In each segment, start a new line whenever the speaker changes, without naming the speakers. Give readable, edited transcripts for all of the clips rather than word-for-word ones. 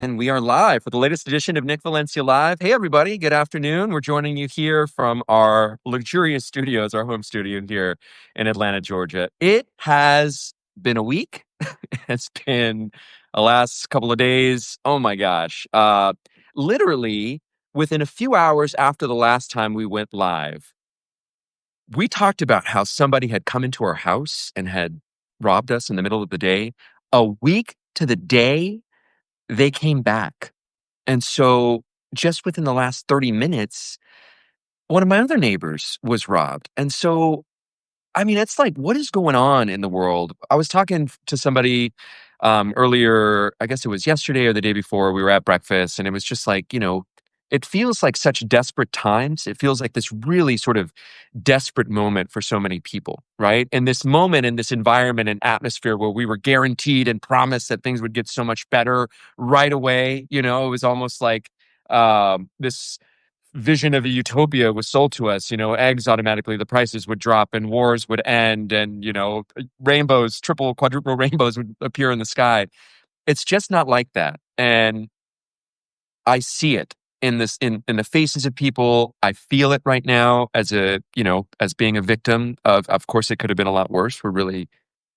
And we are live for the latest edition of Nick Valencia Live. Hey, everybody. Good afternoon. We're joining you here from our luxurious studios, our home studio here in Atlanta, Georgia. It has been a week. It's been the last couple of days. Oh, my gosh. Literally, within a few hours after the last time we went live, we talked about how somebody had come into our house and had robbed us in the middle of the day. A week to the day, they came back. And so just within the last 30 minutes, one of my other neighbors was robbed. And so, I mean, it's like, what is going on in the world? I was talking to somebody earlier, I guess it was yesterday or the day before, we were at breakfast, and it was just like, it feels like such desperate times. It feels like this really sort of desperate moment for so many people, right? And this moment in this environment and atmosphere where we were guaranteed and promised that things would get so much better right away, it was almost like this vision of a utopia was sold to us. Eggs automatically, the prices would drop and wars would end, and rainbows, triple, quadruple rainbows would appear in the sky. It's just not like that. And I see it in the faces of people. I feel it right now as being a victim of course, it could have been a lot worse. We're really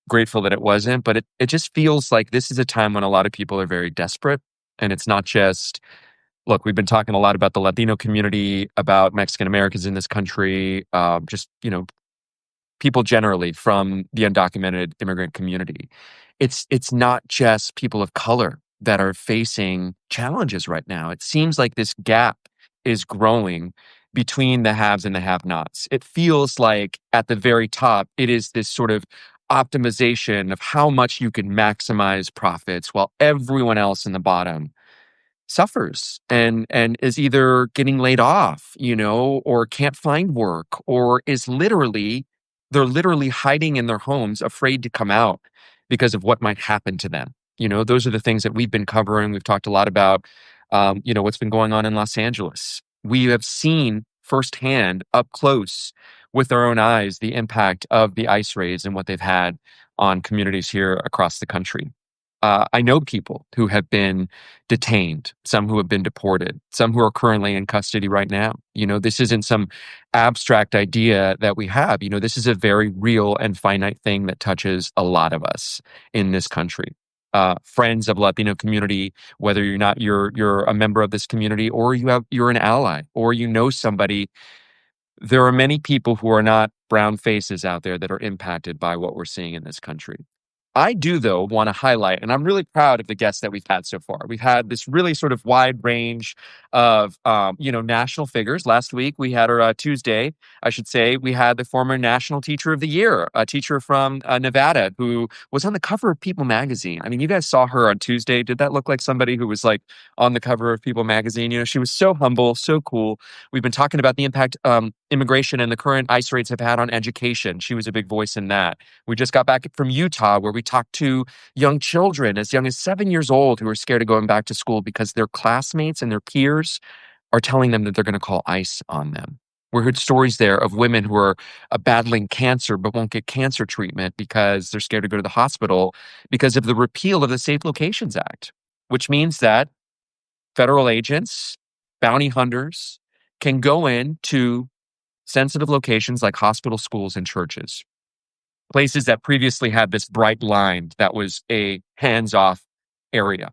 grateful that it wasn't, but it just feels like this is a time when a lot of people are very desperate. And it's not just, look, we've been talking a lot about the Latino community, about Mexican Americans in this country, just, people generally from the undocumented immigrant community. It's not just people of color that are facing challenges right now. It seems like this gap is growing between the haves and the have-nots. It feels like at the very top, it is this sort of optimization of how much you can maximize profits while everyone else in the bottom suffers and is either getting laid off, or can't find work, or they're literally hiding in their homes, afraid to come out because of what might happen to them. Those are the things that we've been covering. We've talked a lot about, what's been going on in Los Angeles. We have seen firsthand, up close, with our own eyes, the impact of the ICE raids and what they've had on communities here across the country. I know people who have been detained, some who have been deported, some who are currently in custody right now. This isn't some abstract idea that we have. This is a very real and finite thing that touches a lot of us in this country. Friends of Latino community, whether you're a member of this community, or you're an ally, or somebody. There are many people who are not brown faces out there that are impacted by what we're seeing in this country. I do, though, want to highlight, and I'm really proud of the guests that we've had so far. We've had this really sort of wide range of, national figures. Last week, we had Tuesday, I should say, we had the former National Teacher of the Year, a teacher from Nevada who was on the cover of People magazine. I mean, you guys saw her on Tuesday. Did that look like somebody who was like on the cover of People magazine? She was so humble, so cool. We've been talking about the impact immigration and the current ICE rates have had on education. She was a big voice in that. We just got back from Utah, where we talked to young children as young as 7 years old who are scared of going back to school because their classmates and their peers are telling them that they're going to call ICE on them. We heard stories there of women who are battling cancer but won't get cancer treatment because they're scared to go to the hospital because of the repeal of the Safe Locations Act, which means that federal agents, bounty hunters, can go into sensitive locations like hospital, schools, and churches, places that previously had this bright line that was a hands-off area.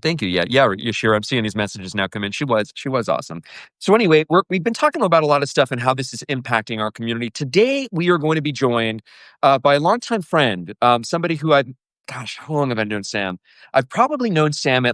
Thank you. Yeah, Yashira. I'm seeing these messages now come in. She was awesome. So anyway, we've been talking about a lot of stuff and how this is impacting our community. Today, we are going to be joined by a longtime friend, somebody who how long have I known Sam? I've probably known Sam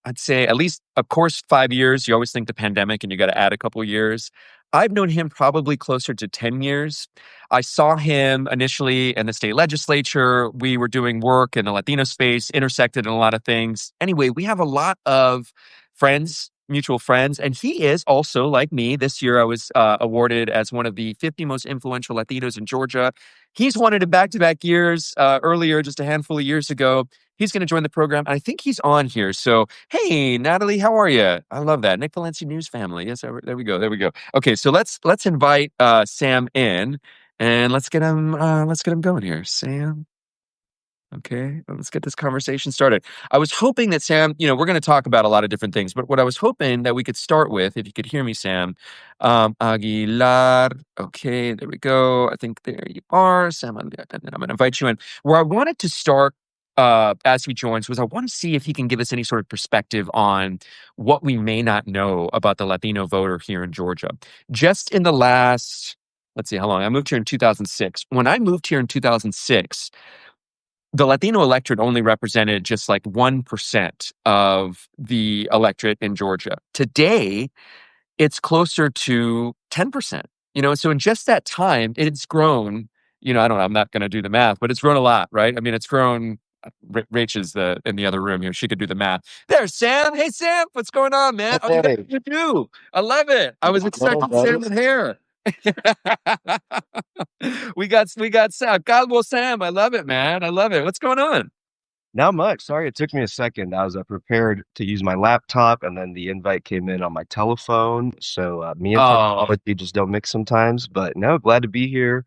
I'd say at least, of course, 5 years. You always think the pandemic and you got to add a couple years. I've known him probably closer to 10 years. I saw him initially in the state legislature. We were doing work in the Latino space, intersected in a lot of things. Anyway, we have a lot of friends, mutual friends, and he is also like me. This year, I was awarded as one of the 50 most influential Latinos in Georgia. He's won it in back-to-back years earlier, just a handful of years ago. He's going to join the program. I think he's on here. So, hey, Natalie, how are you? I love that. Nick Valencia News family. Yes, there we go. There we go. Okay, so let's invite Sam in, and let's get him going here. Sam. Okay, let's get this conversation started. I was hoping that Sam, we're going to talk about a lot of different things, but what I was hoping that we could start with, if you could hear me, Sam, Aguilar. Okay, there we go. I think there you are, Sam. And then I'm going to invite you in. Where I wanted to start as he joins was I want to see if he can give us any sort of perspective on what we may not know about the Latino voter here in Georgia. Just in the last, let's see how long. I moved here in 2006. When I moved here in 2006, the Latino electorate only represented just like 1% of the electorate in Georgia. Today, it's closer to 10%. So in just that time, it's grown, I don't know, I'm not going to do the math, but it's grown a lot, right? I mean, it's grown. Rach is in the other room. She could do the math. There's Sam. Hey, Sam, what's going on, man? Oh, you got
Hey,
you do. I love it. I was
no,
expecting
buddy.
Sam with hair. we got Sam. God, well, Sam, I love it, man. I love it. What's going on?
Not much. Sorry, it took me a second. I was prepared to use my laptop, and then the invite came in on my telephone. So me and
Oh,
technology just don't mix sometimes. But no, glad to be here.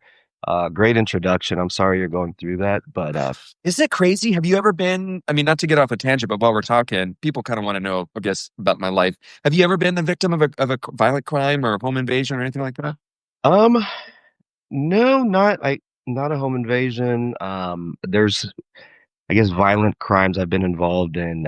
Great introduction. I'm sorry you're going through that, but
isn't it crazy? Have you ever been? I mean, not to get off a tangent, but while we're talking, people kind of want to know, I guess, about my life. Have you ever been the victim of a violent crime or a home invasion or anything like that?
um, no, not a home invasion. There's I guess violent crimes I've been involved in,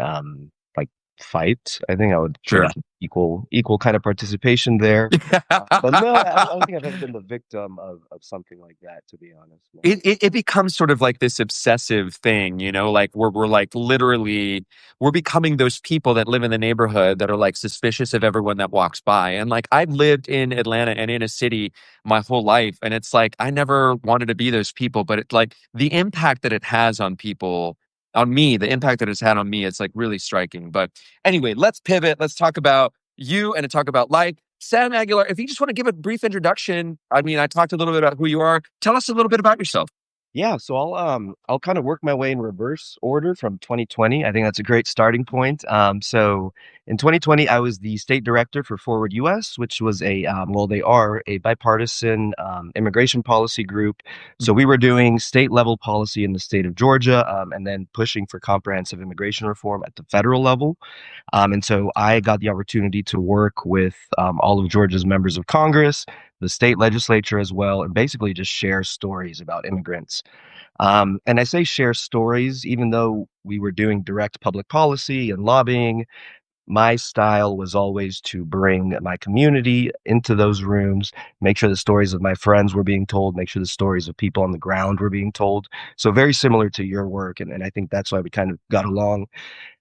like fights. I think I would put
Sure.
a equal kind of participation there. But no, I don't think I've ever been the victim of something like that, to be honest. No.
It becomes sort of like this obsessive thing, like we're like literally we're becoming those people that live in the neighborhood that are like suspicious of everyone that walks by. And like I've lived in Atlanta and in a city my whole life, and it's like I never wanted to be those people, but it's like the impact that it has on people, on me, the impact that it's had on me, it's like really striking. But anyway, let's pivot. Let's talk about you and to talk about life. Sam Aguilar, if you just want to give a brief introduction, I mean, I talked a little bit about who you are. Tell us a little bit about yourself.
Yeah, so I'll kind of work my way in reverse order from 2020. I think that's a great starting point. So in 2020, I was the state director for Forward US, which was they are a bipartisan immigration policy group. So we were doing state level policy in the state of Georgia, and then pushing for comprehensive immigration reform at the federal level. And so I got the opportunity to work with all of Georgia's members of Congress, the state legislature as well, and basically just share stories about immigrants. And I say share stories, even though we were doing direct public policy and lobbying, my style was always to bring my community into those rooms, make sure the stories of my friends were being told, make sure the stories of people on the ground were being told. So very similar to your work. And I think that's why we kind of got along.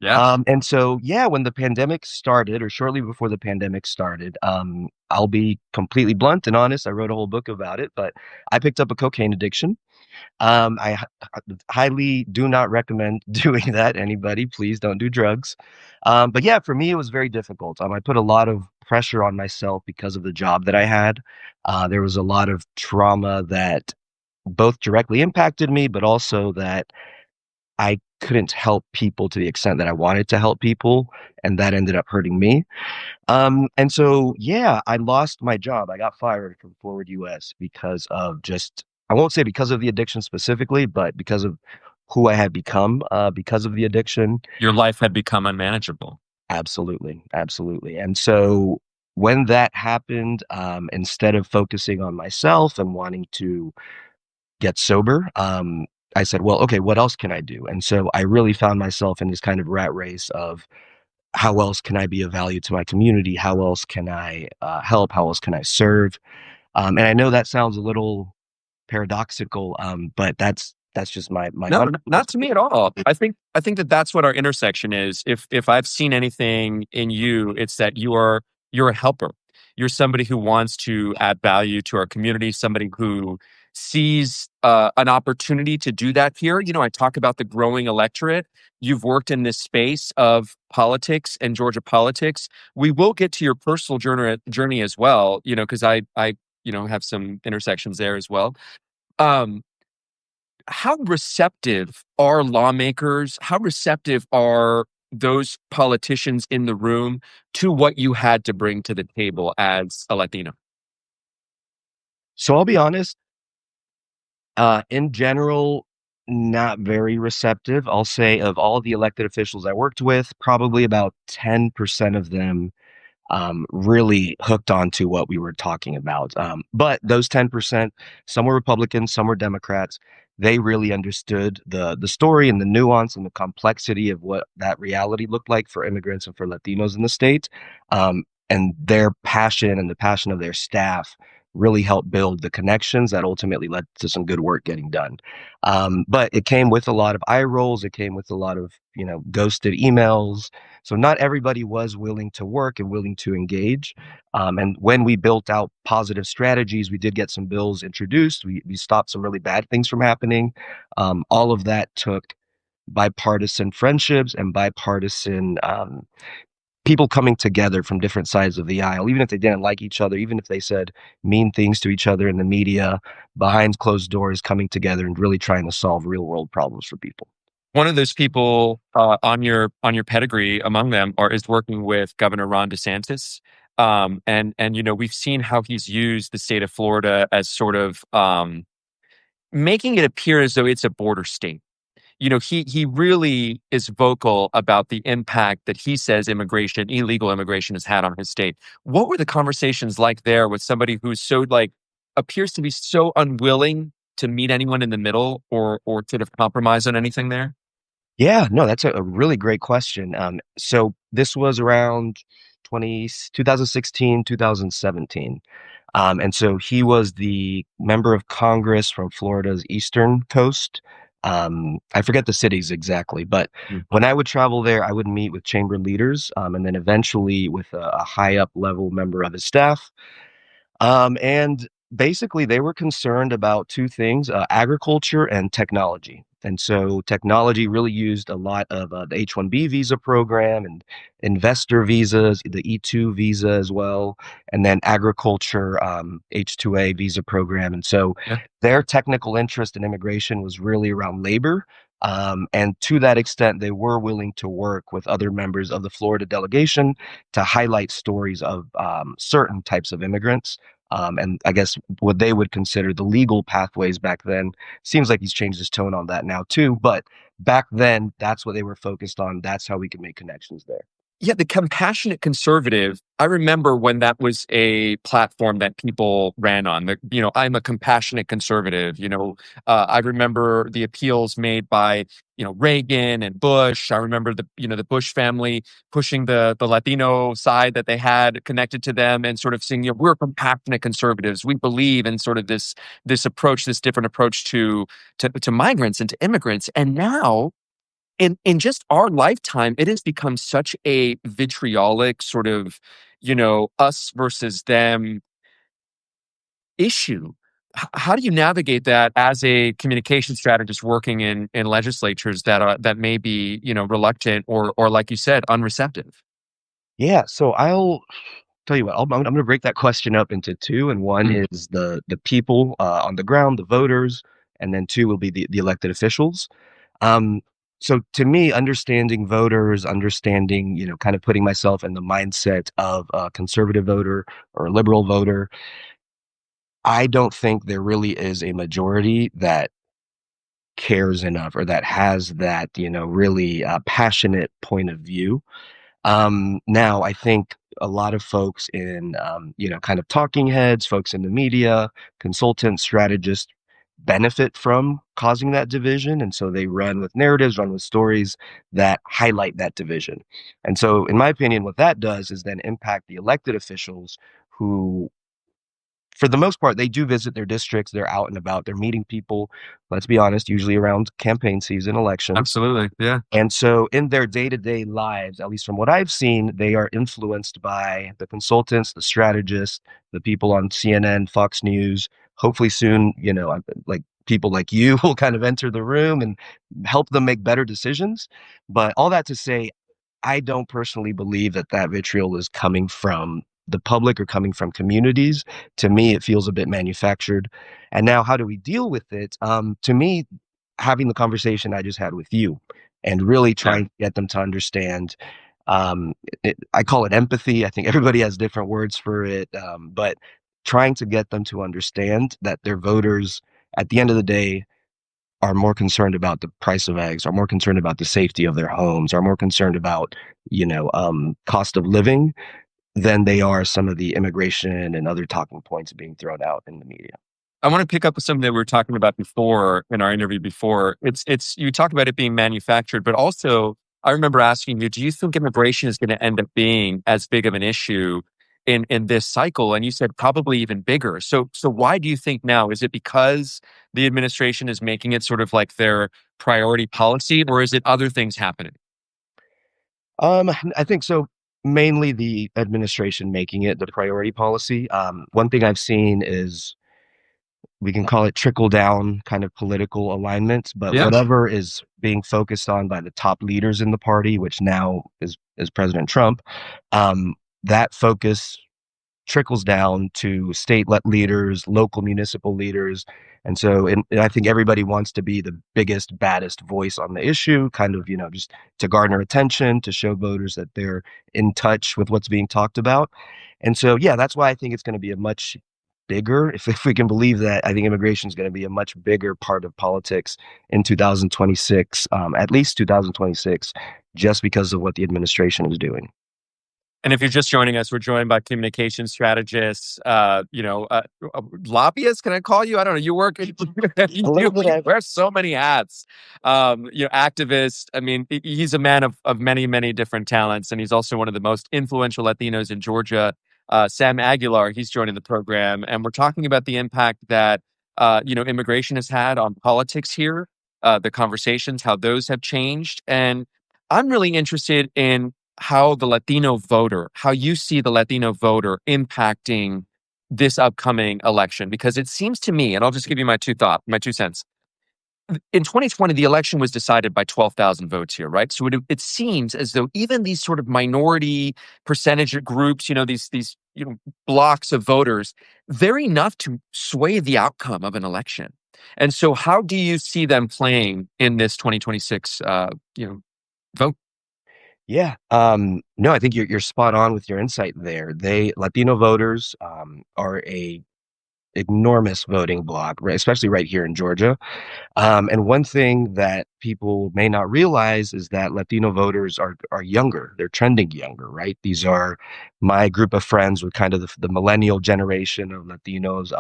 Yeah.
And so, yeah, when the pandemic started, or shortly before the pandemic started, I'll be completely blunt and honest. I wrote a whole book about it, but I picked up a cocaine addiction. Highly do not recommend doing that. Anybody, please don't do drugs. But yeah, for me, it was very difficult. I put a lot of pressure on myself because of the job that I had. There was a lot of trauma that both directly impacted me, but also that I couldn't help people to the extent that I wanted to help people, and that ended up hurting me. And so, yeah, I lost my job. I got fired from Forward US because of just, I won't say because of the addiction specifically, but because of who I had become because of the addiction.
Your life had become unmanageable.
Absolutely. Absolutely. And so when that happened, instead of focusing on myself and wanting to get sober, I said, well, okay, what else can I do? And so I really found myself in this kind of rat race of how else can I be of value to my community? How else can I help? How else can I serve? And I know that sounds a little paradoxical, but that's just my
No, not
honest.
to me at all. I think that that's what our intersection is. If I've seen anything in you, it's that you're a helper. You're somebody who wants to add value to our community. Somebody who sees an opportunity to do that here. I talk about the growing electorate. You've worked in this space of politics and Georgia politics. We will get to your personal journey as well. Because I have some intersections there as well. Um, how receptive are lawmakers? How receptive are those politicians in the room to what you had to bring to the table as a Latino?
So I'll be honest. In general, not very receptive. I'll say of all the elected officials I worked with, probably about 10% of them really hooked onto what we were talking about. But those 10%, some were Republicans, some were Democrats. They really understood the story and the nuance and the complexity of what that reality looked like for immigrants and for Latinos in the state. And their passion and the passion of their staff really helped build the connections that ultimately led to some good work getting done. But it came with a lot of eye rolls. It came with a lot of, ghosted emails. So not everybody was willing to work and willing to engage. And when we built out positive strategies, we did get some bills introduced. We stopped some really bad things from happening. All of that took bipartisan friendships and bipartisan people coming together from different sides of the aisle, even if they didn't like each other, even if they said mean things to each other in the media, behind closed doors, coming together and really trying to solve real world problems for people.
One of those people on your pedigree among them is working with Governor Ron DeSantis. And we've seen how he's used the state of Florida as sort of making it appear as though it's a border state. He really is vocal about the impact that he says illegal immigration has had on his state. What were the conversations like there with somebody who's so like appears to be so unwilling to meet anyone in the middle or sort of compromise on anything there?
Yeah, no, that's a really great question. So this was around 2016, 2017. And so he was the member of Congress from Florida's eastern coast. I forget the cities exactly, but when I would travel there, I would meet with chamber leaders, and then eventually with a high up level member of his staff. And basically, they were concerned about two things, agriculture and technology. And so technology really used a lot of the H-1B visa program and investor visas, the E-2 visa as well, and then agriculture H-2A visa program. And so
Yeah.
their technical interest in immigration was really around labor. And to that extent, they were willing to work with other members of the Florida delegation to highlight stories of certain types of immigrants and I guess what they would consider the legal pathways back then. Seems like he's changed his tone on that now too, but back then, that's what they were focused on. That's how we could make connections there.
Yeah, the compassionate conservative. I remember when that was a platform that people ran on. I'm a compassionate conservative. I remember the appeals made by Reagan and Bush. I remember the Bush family pushing the Latino side that they had connected to them and sort of saying, we're compassionate conservatives. We believe in sort of this approach, this different approach to migrants and to immigrants. And now in just our lifetime, it has become such a vitriolic sort of, us versus them issue. How do you navigate that as a communication strategist working in legislatures that may be, reluctant or like you said, unreceptive?
Yeah, so I'll tell you what. I'm going to break that question up into two, and one
Mm.
is the people on the ground, the voters, and then two will be the elected officials. Um, so to me, understanding voters, understanding, kind of putting myself in the mindset of a conservative voter or a liberal voter, I don't think there really is a majority that cares enough or that has that, really passionate point of view. Now, I think a lot of folks in, kind of talking heads, folks in the media, consultants, strategists benefit from causing that division. And so they run with narratives, run with stories that highlight that division. And so, in my opinion, what that does is then impact the elected officials who, for the most part, they do visit their districts, they're out and about, they're meeting people, let's be honest, usually around campaign season, elections.
Absolutely. Yeah.
And so in their day-to-day lives, at least from what I've seen, they are influenced by the consultants, the strategists, the people on CNN, Fox News. Hopefully soon, like people like you will kind of enter the room and help them make better decisions. But all that to say, I don't personally believe that that vitriol is coming from the public or coming from communities. To me, it feels a bit manufactured. And now, how do we deal with it? To me, having the conversation I just had with you and really
Yeah.
trying to get them to understand. I call it empathy. I think everybody has different words for it, but trying to get them to understand that their voters, at the end of the day, are more concerned about the price of eggs, are more concerned about the safety of their homes, are more concerned about, cost of living than they are some of the immigration and other talking points being thrown out in the media.
I want to pick up with something that we were talking about before in our interview before. It's you talk about it being manufactured, but also I remember asking you, do you think immigration is going to end up being as big of an issue in this cycle? And you said probably even bigger. So why do you think now? Is it because the administration is making it sort of like their priority policy, or is it other things happening?
I think so. Mainly the administration making it the priority policy. One thing I've seen is we can call it trickle down kind of political alignment, but
Yeah.
whatever is being focused on by the top leaders in the party, which now is President Trump, um, that focus trickles down to leaders, local municipal leaders. And so and I think everybody wants to be the biggest, baddest voice on the issue, kind of, just to garner attention, to show voters that they're in touch with what's being talked about. And so, yeah, that's why I think it's going to be a much bigger, if we can believe that, I think immigration is going to be a much bigger part of politics in 2026, at least 2026, just because of what the administration is doing.
And if you're just joining us, we're joined by communication strategists, lobbyists. Can I call you? I don't know. You work,
A little bit
you
of
wear so many hats. Activist. I mean, he's a man of many, many different talents. And he's also one of the most influential Latinos in Georgia. Sam Aguilar, he's joining the program. And we're talking about the impact that, immigration has had on politics here, the conversations, how those have changed. And I'm really interested in how the Latino voter, how you see the Latino voter impacting this upcoming election. Because it seems to me, and I'll just give you my 2 cents. In 2020, the election was decided by 12,000 votes here, right? So it seems as though even these sort of minority percentage groups, these blocks of voters, they're enough to sway the outcome of an election. And so, how do you see them playing in this 2026, vote?
Yeah. No, I think you're spot on with your insight there. Latino voters are a enormous voting bloc, right, especially right here in Georgia. And one thing that people may not realize is that Latino voters are younger. They're trending younger, right? These are my group of friends with kind of the millennial generation of Latinos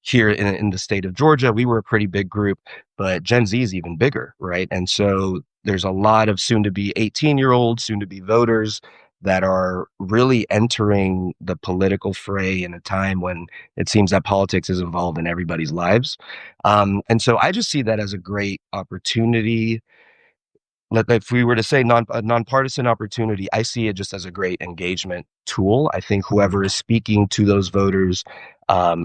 here in the state of Georgia. We were a pretty big group, but Gen Z is even bigger, right? And so there's a lot of soon to be 18-year-olds, soon to be voters that are really entering the political fray in a time when it seems that politics is involved in everybody's lives. And so I just see that as a great opportunity. If we were to say a nonpartisan opportunity, I see it just as a great engagement tool. I think whoever is speaking to those voters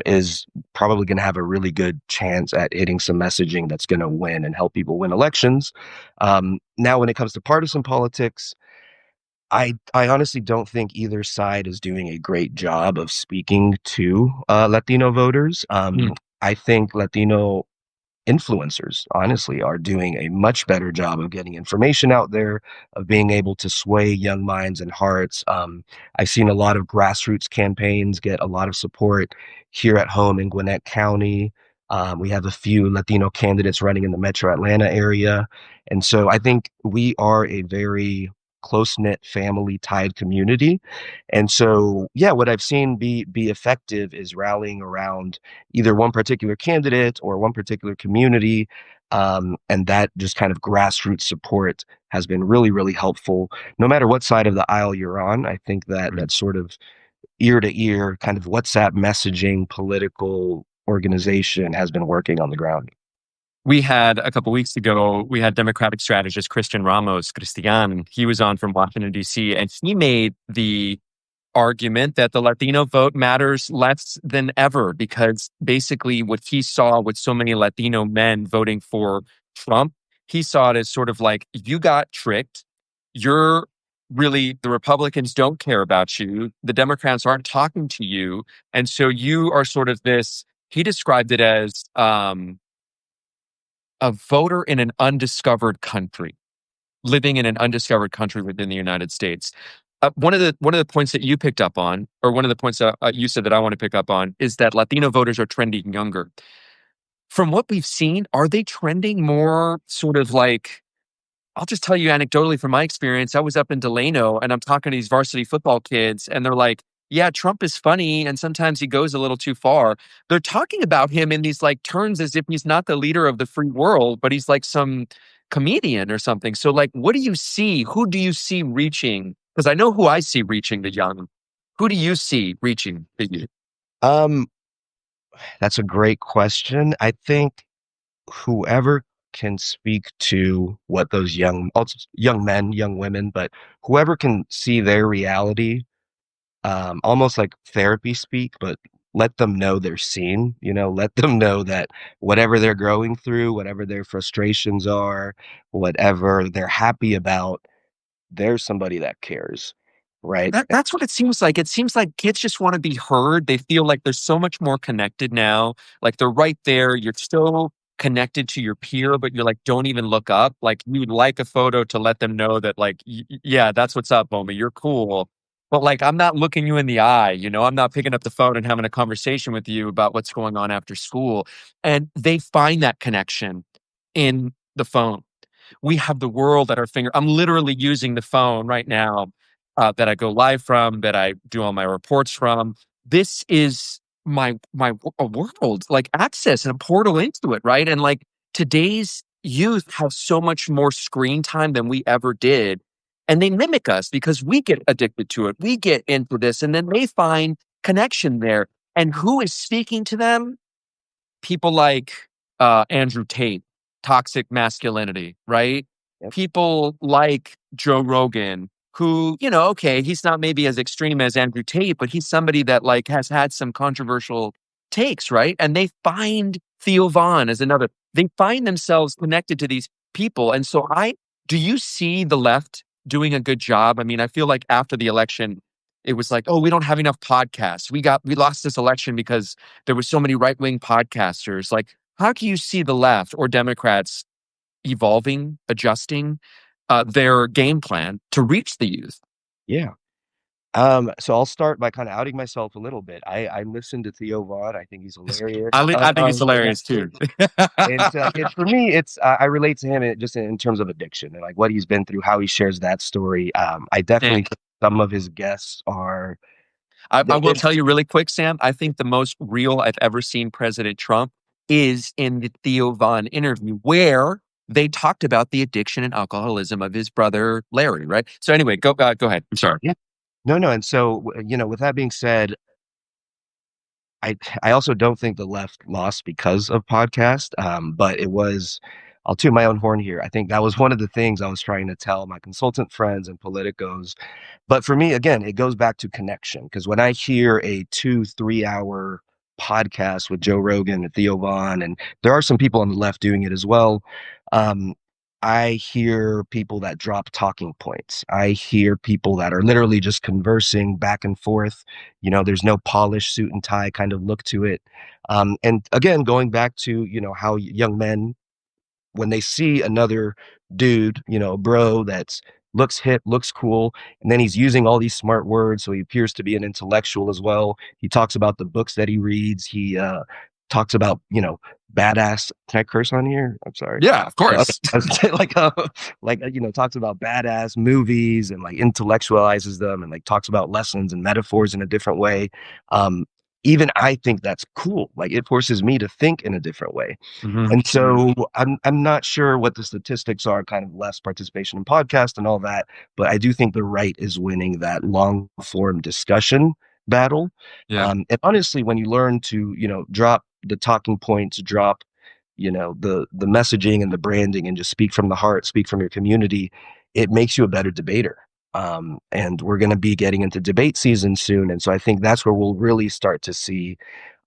is probably going to have a really good chance at hitting some messaging that's going to win and help people win elections. Now, when it comes to partisan politics, I honestly don't think either side is doing a great job of speaking to Latino voters. I think Latino influencers, honestly, are doing a much better job of getting information out there, of being able to sway young minds and hearts. I've seen a lot of grassroots campaigns get a lot of support here at home in Gwinnett County. We have a few Latino candidates running in the Metro Atlanta area. And so I think we are a very close knit family tied community. And so, yeah, what I've seen be effective is rallying around either one particular candidate or one particular community. And that just kind of grassroots support has been really, really helpful. No matter what side of the aisle you're on, I think that that sort of ear to ear kind of WhatsApp messaging political organization has been working on the ground.
We had a couple weeks ago, we had Democratic strategist Christian. He was on from Washington, D.C., and he made the argument that the Latino vote matters less than ever because basically what he saw with so many Latino men voting for Trump, he saw it as sort of like, you got tricked. You're really, the Republicans don't care about you. The Democrats aren't talking to you. And so you are sort of this, he described it as a voter in an undiscovered country, living in an undiscovered country within the United States. One of the points that you picked up on, or one of the points that you said that I want to pick up on, is that Latino voters are trending younger. from what we've seen, are they trending more sort of like, I'll just tell you anecdotally from my experience. I was up in Delano and I'm talking to these varsity football kids, and they're like, yeah, Trump is funny and sometimes he goes a little too far. They're talking about him in these like terms as if he's not the leader of the free world, but he's like some comedian or something. So, like, what do you see? Who do you see reaching? Because I know who I see reaching the young. Who do you see reaching the youth?
Um, that's a great question. I think whoever can speak to what those young men, young women, but whoever can see their reality, almost like therapy speak, but let them know they're seen, let them know that whatever they're going through, whatever their frustrations are, whatever they're happy about, there's somebody that cares, right?
That's what it seems like. It seems like kids just want to be heard. They feel like they're so much more connected now. Like they're right there. You're still connected to your peer, but you're like, don't even look up. Like you would like a photo to let them know that, like, yeah, that's what's up, homie. You're cool. But like, I'm not looking you in the eye. I'm not picking up the phone and having a conversation with you about what's going on after school. And they find that connection in the phone. We have the world at our finger. I'm literally using the phone right now that I go live from, that I do all my reports from. This is a world, like access and a portal into it, right? And like today's youth have so much more screen time than we ever did. And they mimic us because we get addicted to it. We get into this, and then they find connection there. And who is speaking to them? People like Andrew Tate, toxic masculinity, right?
Yep.
People like Joe Rogan, who, okay, he's not maybe as extreme as Andrew Tate, but he's somebody that like has had some controversial takes, right? And they find Theo Vaughn as another. They find themselves connected to these people. And so do you see the left doing a good job? I mean, I feel like after the election, it was like, oh, we don't have enough podcasts. We lost this election because there were so many right-wing podcasters. Like, how do you see the left or Democrats evolving, adjusting their game plan to reach the youth?
Yeah. So I'll start by kind of outing myself a little bit. I listen to Theo Vaughn. I think he's hilarious.
I think it's hilarious too.
It's for me, I relate to him just in terms of addiction and like what he's been through, how he shares that story. I definitely
And
think some of his guests are.
I will
It's
tell you really quick, Sam. I think the most real I've ever seen President Trump is in the Theo Vaughn interview, where they talked about the addiction and alcoholism of his brother Larry. Right. So anyway, go ahead. I'm sorry.
Yeah, no, no, and so with that being said, I also don't think the left lost because of podcast, but it was. I'll toot my own horn here. I think that was one of the things I was trying to tell my consultant friends and politicos. But for me, again, it goes back to connection because when I hear a 2, 3 hour podcast with Joe Rogan and Theo Vaughn, and there are some people on the left doing it as well, um, I hear people that drop talking points. I hear people that are literally just conversing back and forth. There's no polished suit and tie kind of look to it. And again, going back to, how young men when they see another dude, bro that's looks hip, looks cool, and then he's using all these smart words, so he appears to be an intellectual as well. He talks about the books that he reads. He talks about, badass. Can I curse on here? I'm sorry.
Yeah, of
Okay.
course.
Talks about badass movies and like intellectualizes them and like talks about lessons and metaphors in a different way. Um, Even I think that's cool. Like it forces me to think in a different way.
Mhm.
And so I'm not sure what the statistics are, kind of less participation in podcast and all that, but I do think the right is winning that long form discussion battle.
Yeah.
And honestly, when you learn to, drop the talking points, drop, the messaging and the branding and just speak from the heart, speak from your community, it makes you a better debater. And we're going to be getting into debate season soon. And so I think that's where we'll really start to see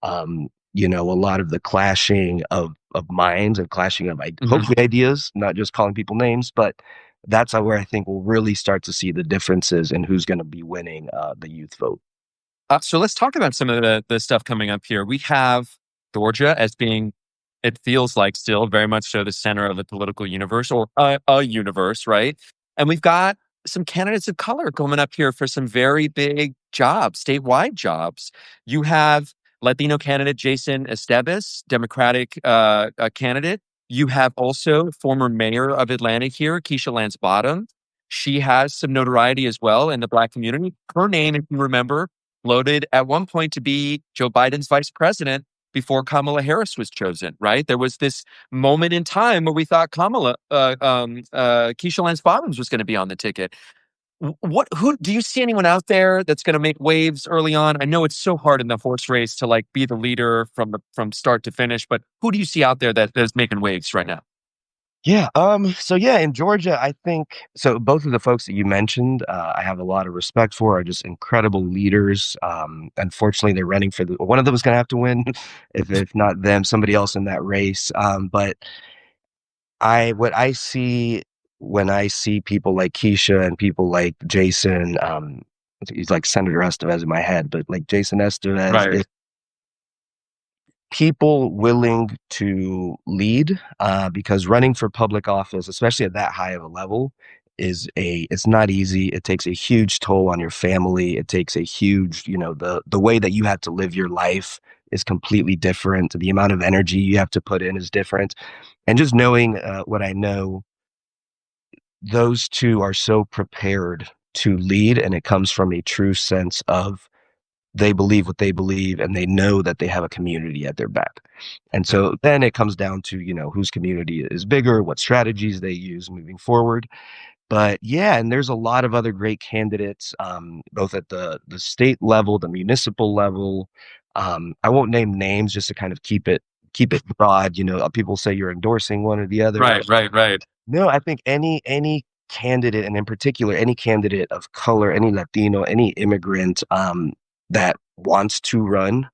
a lot of the clashing of minds and clashing of
Mhm.
hopefully ideas, not just calling people names, but that's where I think we'll really start to see the differences in who's going to be winning the youth vote.
So let's talk about some of the stuff coming up here. We have Georgia as being, it feels like still very much so the center of the political universe, or a universe, right? And we've got some candidates of color coming up here for some very big jobs, statewide jobs. You have Latino candidate Jason Esteves, Democratic candidate. You have also former mayor of Atlanta here, Keisha Lance Bottom. She has some notoriety as well in the Black community. Her name, if you remember, floated at one point to be Joe Biden's vice president before Kamala Harris was chosen, right? There was this moment in time where we thought Keisha Lance Bottoms was going to be on the ticket. Who do you see anyone out there that's going to make waves early on? I know it's so hard in the horse race to like be the leader from start to finish, but who do you see out there that is making waves right now?
Yeah. So yeah, in Georgia, I think so. Both of the folks that you mentioned, I have a lot of respect for, are just incredible leaders. Unfortunately, they're running for one of them is going to have to win, if not them, somebody else in that race. But what I see when I see people like Keisha and people like Jason, he's like Senator Estevez in my head, but like Jason Estevez,
Right.
people willing to lead, because running for public office, especially at that high of a level, it's not easy. It takes a huge toll on your family. It takes a huge, the way that you have to live your life is completely different. The amount of energy you have to put in is different. And just knowing what I know, those two are so prepared to lead, and it comes from a true sense of they believe what they believe and they know that they have a community at their back. And
Yeah.
so then it comes down to, whose community is bigger, what strategies they use moving forward. But yeah, and there's a lot of other great candidates, both at the state level, the municipal level. I won't name names just to kind of keep it broad. People say you're endorsing one or the other.
Right, right, right.
No, I think any candidate, and in particular any candidate of color, any Latino, any immigrant, that wants to run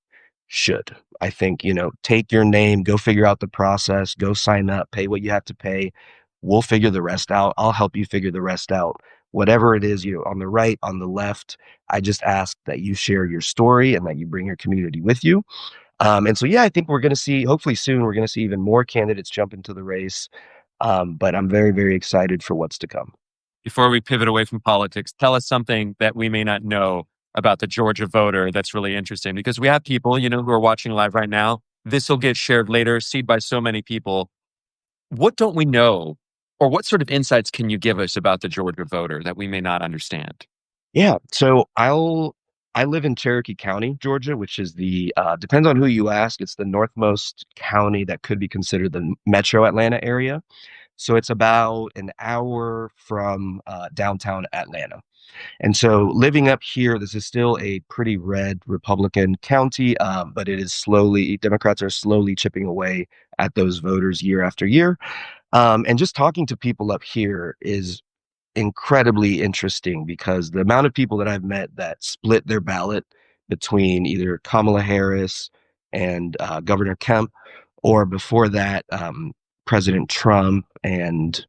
should. I think, take your name, go figure out the process, go sign up, pay what you have to pay. We'll figure the rest out. I'll help you figure the rest out. Whatever it is, on the right, on the left, I just ask that you share your story and that you bring your community with you. And so, yeah, I think we're going to see, hopefully soon, we're going to see even more candidates jump into the race. But I'm very, very excited for what's to come.
Before we pivot away from politics, tell us something that we may not know about the Georgia voter that's really interesting because we have people, who are watching live right now. This will get shared later, seen by so many people. What don't we know, or what sort of insights can you give us about the Georgia voter that we may not understand?
Yeah. So I live in Cherokee County, Georgia, which is depends on who you ask, it's the northmost county that could be considered the metro Atlanta area. So it's about an hour from downtown Atlanta. And so living up here, this is still a pretty red Republican county, but Democrats are slowly chipping away at those voters year after year. And just talking to people up here is incredibly interesting because the amount of people that I've met that split their ballot between either Kamala Harris and Governor Kemp, or before that, President Trump and,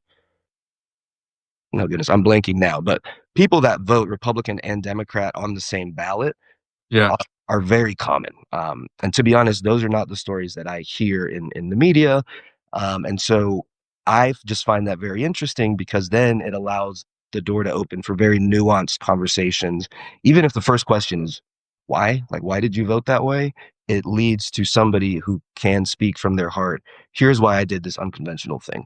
no goodness, I'm blanking now, but people that vote Republican and Democrat on the same ballot
Yeah.
are, are very common. And to be honest, those are not the stories that I hear in the media. And so I just find that very interesting because then it allows the door to open for very nuanced conversations. Even if the first question is why, like, why did you vote that way? It leads to somebody who can speak from their heart. Here's why I did this unconventional thing.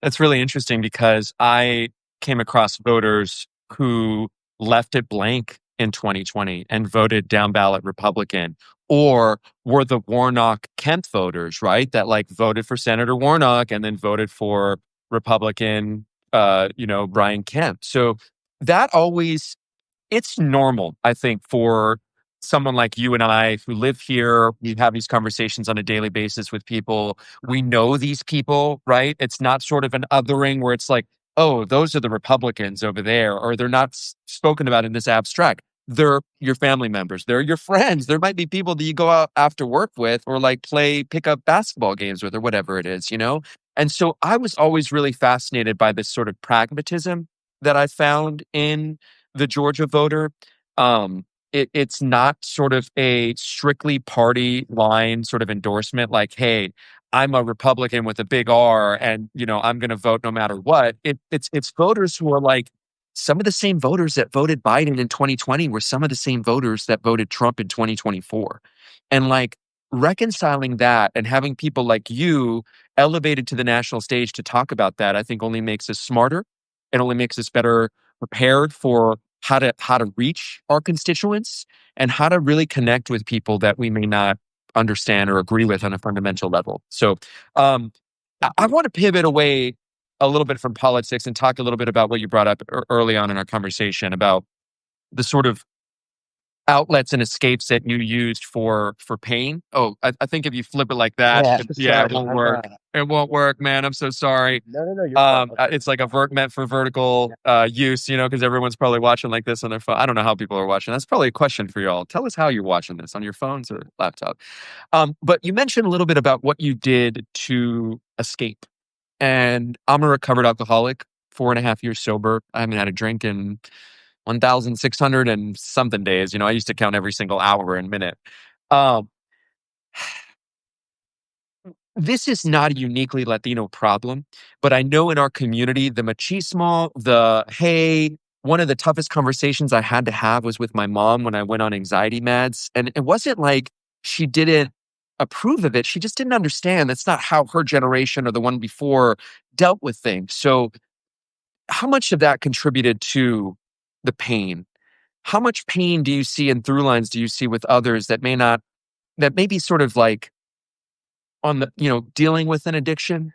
That's really interesting because I came across voters who left it blank in 2020 and voted down ballot Republican, or were the Warnock Kemp voters, right? That like voted for Senator Warnock and then voted for Republican, Brian Kemp. So that always it's normal, I think, for someone like you and I who live here. We have these conversations on a daily basis with people. We know these people, right? It's not sort of an othering where it's like, oh, those are the Republicans over there, or they're not spoken about in this abstract. They're your family members. They're your friends. There might be people that you go out after work with or like play pickup basketball games with or whatever it is. And so I was always really fascinated by this sort of pragmatism that I found in the Georgia voter. It's not sort of a strictly party line sort of endorsement, like, hey, I'm a Republican with a big R, and I'm going to vote no matter what. It's voters who are like some of the same voters that voted Biden in 2020 were some of the same voters that voted Trump in 2024. And like reconciling that and having people like you elevated to the national stage to talk about that, I think only makes us smarter. It only makes us better prepared for how to reach our constituents and how to really connect with people that we may not understand or agree with on a fundamental level. So um, I want to pivot away a little bit from politics and talk a little bit about what you brought up early on in our conversation about the sort of outlets and escapes that you used for pain. Oh, I think if you flip it like that,
Yeah,
yeah, it
sorry.
won't work. It won't work, man. I'm so sorry.
No, no, no, you're fine. Okay.
It's like a vert meant for
Yeah.
vertical use, because everyone's probably watching like this on their phone. I don't know how people are watching. That's probably a question for y'all. Tell us how you're watching this on your phones or laptop. But you mentioned a little bit about what you did to escape. And I'm a recovered alcoholic, 4.5 years sober. I haven't had a drink in 1,600 and something days. I used to count every single hour and minute. Um, this is not a uniquely Latino problem, but I know in our community, the machismo, hey, one of the toughest conversations I had to have was with my mom when I went on anxiety meds. And it wasn't like she didn't approve of it. She just didn't understand. That's not how her generation or the one before dealt with things. So, how much of that contributed to the pain? How much pain do you see and through lines do you see with others that may be sort of like on the, dealing with an addiction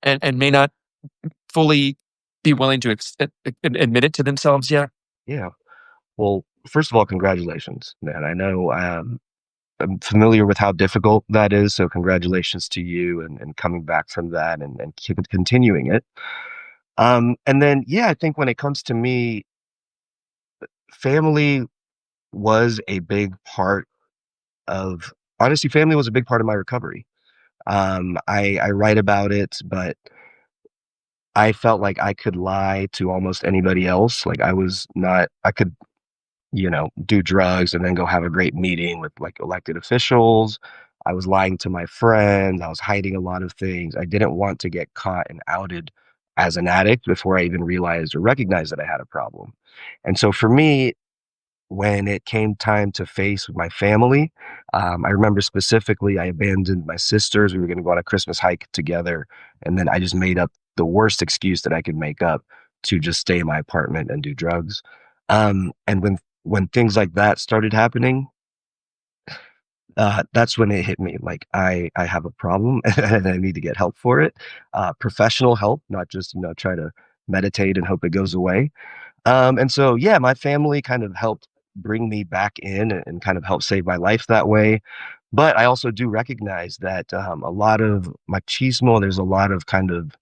and may not fully be willing to admit it to themselves yet?
Yeah. Well, first of all, congratulations, man. I know I'm familiar with how difficult that is, so congratulations to you and coming back from that and keep continuing it. And then, yeah, I think when it comes to me, family was a big part of, honestly, family was a big part of my recovery. I write about it, but I felt like I could lie to almost anybody else. Like I was not, I could, do drugs and then go have a great meeting with like elected officials. I was lying to my friends. I was hiding a lot of things. I didn't want to get caught and outed as an addict before I even realized or recognized that I had a problem. And so for me, when it came time to face with my family, I remember specifically I abandoned my sisters. We were going to go on a Christmas hike together. And then I just made up the worst excuse that I could make up to just stay in my apartment and do drugs. And when things like that started happening, that's when it hit me. Like I have a problem and I need to get help for it. Professional help, not just, try to meditate and hope it goes away. And so, yeah, my family kind of helped bring me back in and kind of help save my life that way. But I also do recognize that a lot of machismo, there's a lot of kind of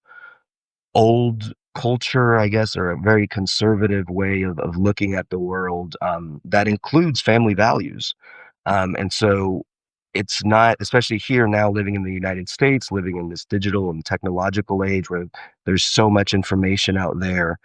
old culture, I guess, or a very conservative way of looking at the world that includes family values. And so it's not, especially here now living in the United States, living in this digital and technological age where there's so much information out there,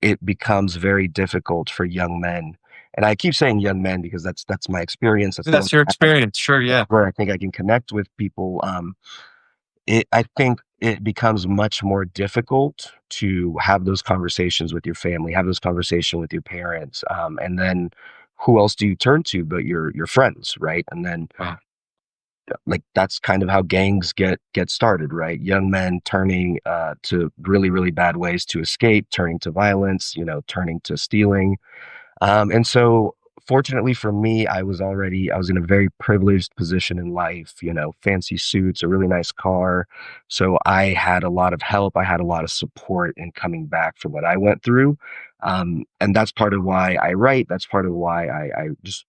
it becomes very difficult for young men. And I keep saying young men because that's my experience. That's the only
That's your experience. Sure. Yeah.
where I think I can connect with people. I think it becomes much more difficult to have those conversations with your family, have those conversations with your parents, and then who else do you turn to but your friends, right? And then
Wow.
like that's kind of how gangs get started, right? Young men turning to really really bad ways to escape, turning to violence, turning to stealing. And so fortunately for me, I was in a very privileged position in life, fancy suits, a really nice car. So I had a lot of help. I had a lot of support in coming back from what I went through. And that's part of why I write. That's part of why I just,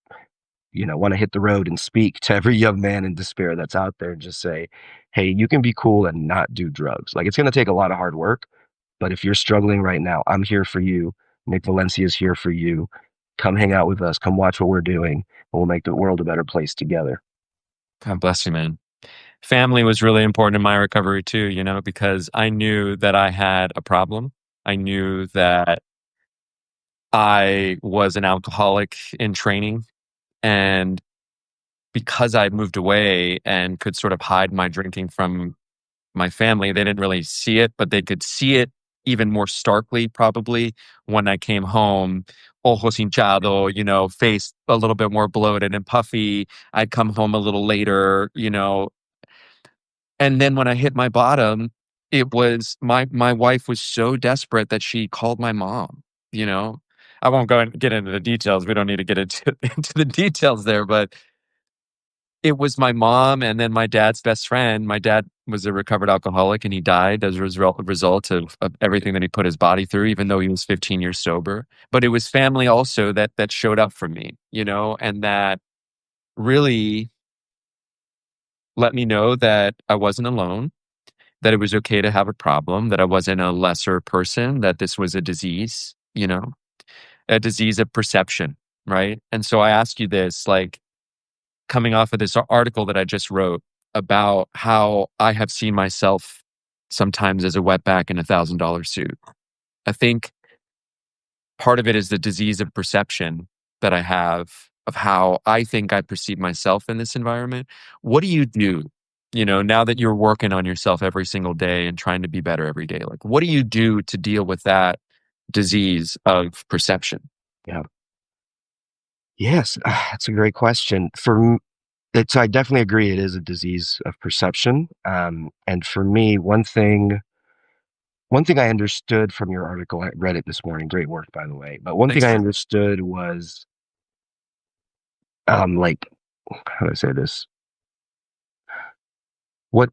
want to hit the road and speak to every young man in despair that's out there and just say, hey, you can be cool and not do drugs. Like it's going to take a lot of hard work. But if you're struggling right now, I'm here for you. Nick Valencia is here for you. Come hang out with us. Come watch what we're doing, and we'll make the world a better place together.
God bless you, man. Family was really important in my recovery too, because I knew that I had a problem. I knew that I was an alcoholic in training. And because I moved away and could sort of hide my drinking from my family, they didn't really see it, but they could see it even more starkly, probably, when I came home, ojos hinchado, face a little bit more bloated and puffy. I'd come home a little later, and then when I hit my bottom, it was my wife was so desperate that she called my mom, you know? I won't go and get into the details. We don't need to get into into the details there, but it was my mom and then my dad's best friend. My dad was a recovered alcoholic and he died as a result of everything that he put his body through, even though he was 15 years sober. But it was family also that showed up for me, and that really let me know that I wasn't alone, that it was okay to have a problem, that I wasn't a lesser person, that this was a disease, a disease of perception, right? And so I ask you this, like, coming off of this article that I just wrote about how I have seen myself sometimes as a wetback in $1,000 suit. I think part of it is the disease of perception that I have of how I think I perceive myself in this environment. What do you do? Now that you're working on yourself every single day and trying to be better every day, like what do you do to deal with that disease of perception?
Yeah. Yes, that's a great question. It's I definitely agree it is a disease of perception. And for me, one thing I understood from your article, I read it this morning. Great work, by the way. But one thing
Thanks,
I
man.
understood was, like, how do I say this? What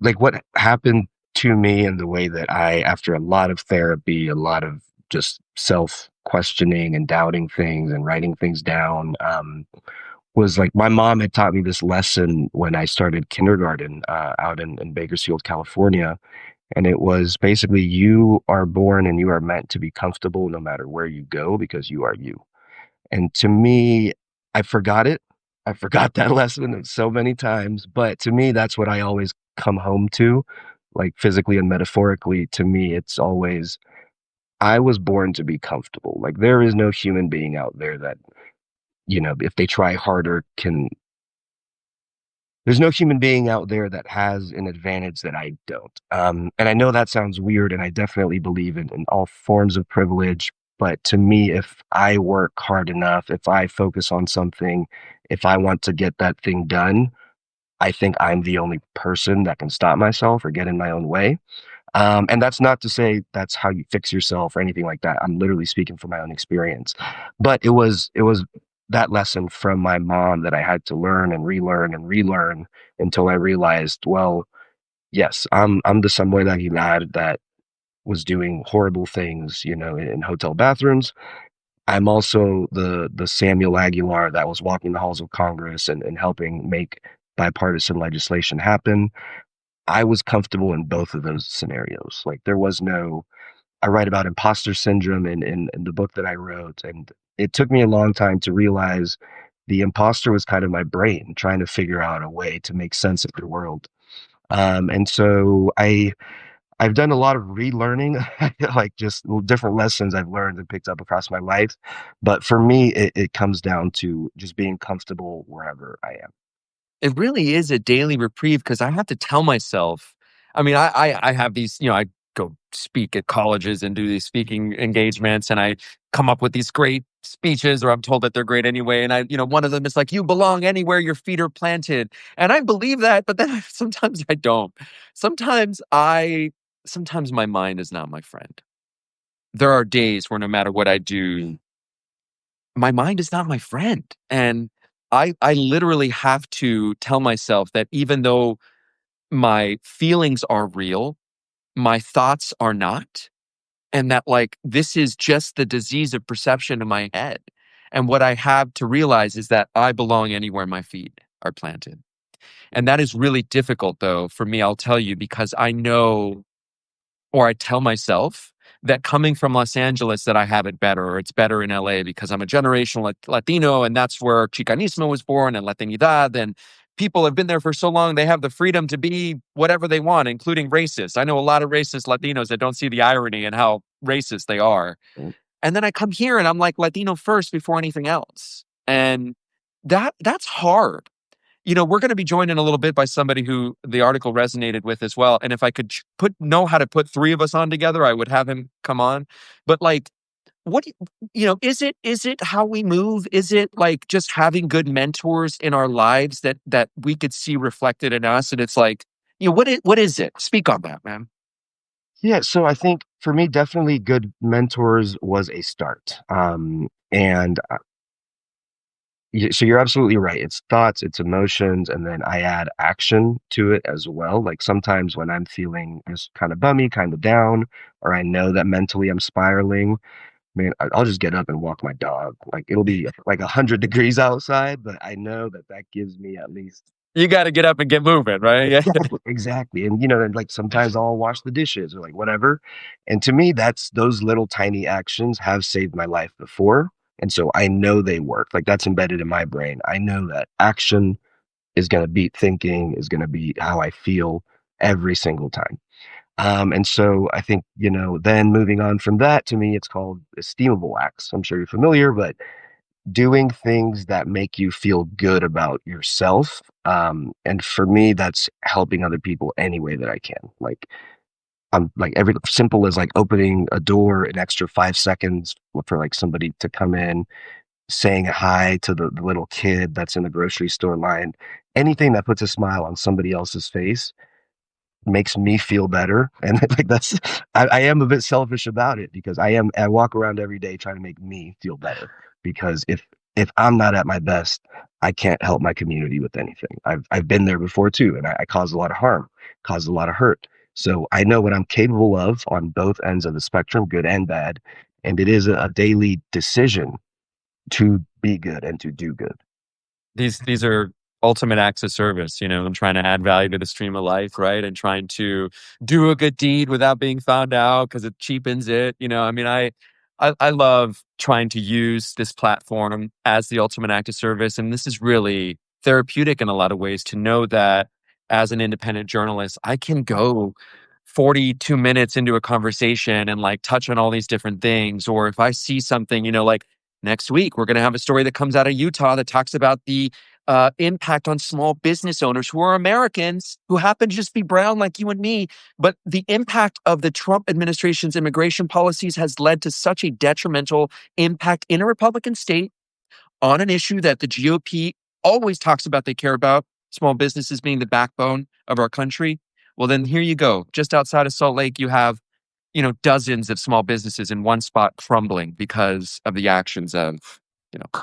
happened to me and the way that after a lot of therapy, a lot of just self questioning and doubting things and writing things down, was like my mom had taught me this lesson when I started kindergarten out in Bakersfield, California. And it was basically you are born and you are meant to be comfortable no matter where you go because you are you. And to me, I forgot it. I forgot that lesson so many times. But to me, that's what I always come home to, like physically and metaphorically. To me, it's always, I was born to be comfortable. Like there is no human being out there that, if they try harder, there's no human being out there that has an advantage that I don't. And I know that sounds weird, and I definitely believe in all forms of privilege. But to me, if I work hard enough, if I focus on something, if I want to get that thing done, I think I'm the only person that can stop myself or get in my own way. And that's not to say that's how you fix yourself or anything like that. I'm literally speaking from my own experience. But it was that lesson from my mom that I had to learn and relearn until I realized, well, yes, I'm the Samuel Aguilar that was doing horrible things, in hotel bathrooms. I'm also the Samuel Aguilar that was walking the halls of Congress and helping make bipartisan legislation happen. I was comfortable in both of those scenarios. Like there was no, I write about imposter syndrome in the book that I wrote. And it took me a long time to realize the imposter was kind of my brain trying to figure out a way to make sense of the world. And so I've done a lot of relearning, like just different lessons I've learned and picked up across my life. But for me, it comes down to just being comfortable wherever I am.
It really is a daily reprieve because I have to tell myself. I mean, I have these, I go speak at colleges and do these speaking engagements, and I come up with these great speeches, or I'm told that they're great anyway. And one of them is like, "You belong anywhere your feet are planted," and I believe that, but then sometimes I don't. Sometimes sometimes my mind is not my friend. There are days where no matter what I do, my mind is not my friend, and I literally have to tell myself that even though my feelings are real, my thoughts are not, and that, like, this is just the disease of perception in my head. And what I have to realize is that I belong anywhere my feet are planted. And that is really difficult, though, for me, I'll tell you, because I know, or I tell myself that coming from Los Angeles that I have it better, or it's better in LA because I'm a generational Latino and that's where Chicanismo was born and Latinidad, and people have been there for so long they have the freedom to be whatever they want, including racist. I know a lot of racist Latinos that don't see the irony in how racist they are. And then I come here and I'm like Latino first before anything else. And that's hard. we're going to be joined in a little bit by somebody who the article resonated with as well. And if I could know how to put three of us on together, I would have him come on. But like, what is it how we move? Is it like just having good mentors in our lives that we could see reflected in us? And it's like, what is it? Speak on that, man.
Yeah, so I think for me, definitely good mentors was a start. And so you're absolutely right. It's thoughts, it's emotions, and then I add action to it as well. Like sometimes when I'm feeling just kind of bummy, kind of down, or I know that mentally I'm spiraling, man, I'll just get up and walk my dog. Like it'll be like 100 degrees outside, but I know that that gives me at least
You got to get up and get moving, right? Yeah.
exactly, exactly. And and like sometimes I'll wash the dishes or like whatever. And to me, that's those little tiny actions have saved my life before. And so I know they work. Like that's embedded in my brain. I know that action is going to beat thinking, is going to be how I feel every single time. And so I think, then moving on from that, to me, it's called esteemable acts. I'm sure you're familiar, but doing things that make you feel good about yourself. And for me, that's helping other people any way that I can. Like I'm like every simple as like opening a door an extra 5 seconds for like somebody to come in, saying hi to the little kid that's in the grocery store line. Anything that puts a smile on somebody else's face makes me feel better. And like I am a bit selfish about it because I walk around every day trying to make me feel better. Because if I'm not at my best, I can't help my community with anything. I've been there before too, and I caused a lot of harm, caused a lot of hurt. So I know what I'm capable of on both ends of the spectrum, good and bad. And it is a daily decision to be good and to do good.
These are ultimate acts of service. I'm trying to add value to the stream of life, right? And trying to do a good deed without being found out because it cheapens it. I mean, I love trying to use this platform as the ultimate act of service, and this is really therapeutic in a lot of ways to know that as an independent journalist, I can go 42 minutes into a conversation and like touch on all these different things. Or if I see something, like next week, we're going to have a story that comes out of Utah that talks about the impact on small business owners who are Americans who happen to just be brown like you and me. But the impact of the Trump administration's immigration policies has led to such a detrimental impact in a Republican state on an issue that the GOP always talks about they care about, small businesses being the backbone of our country. Well, then here you go. Just outside of Salt Lake, you have dozens of small businesses in one spot crumbling because of the actions of,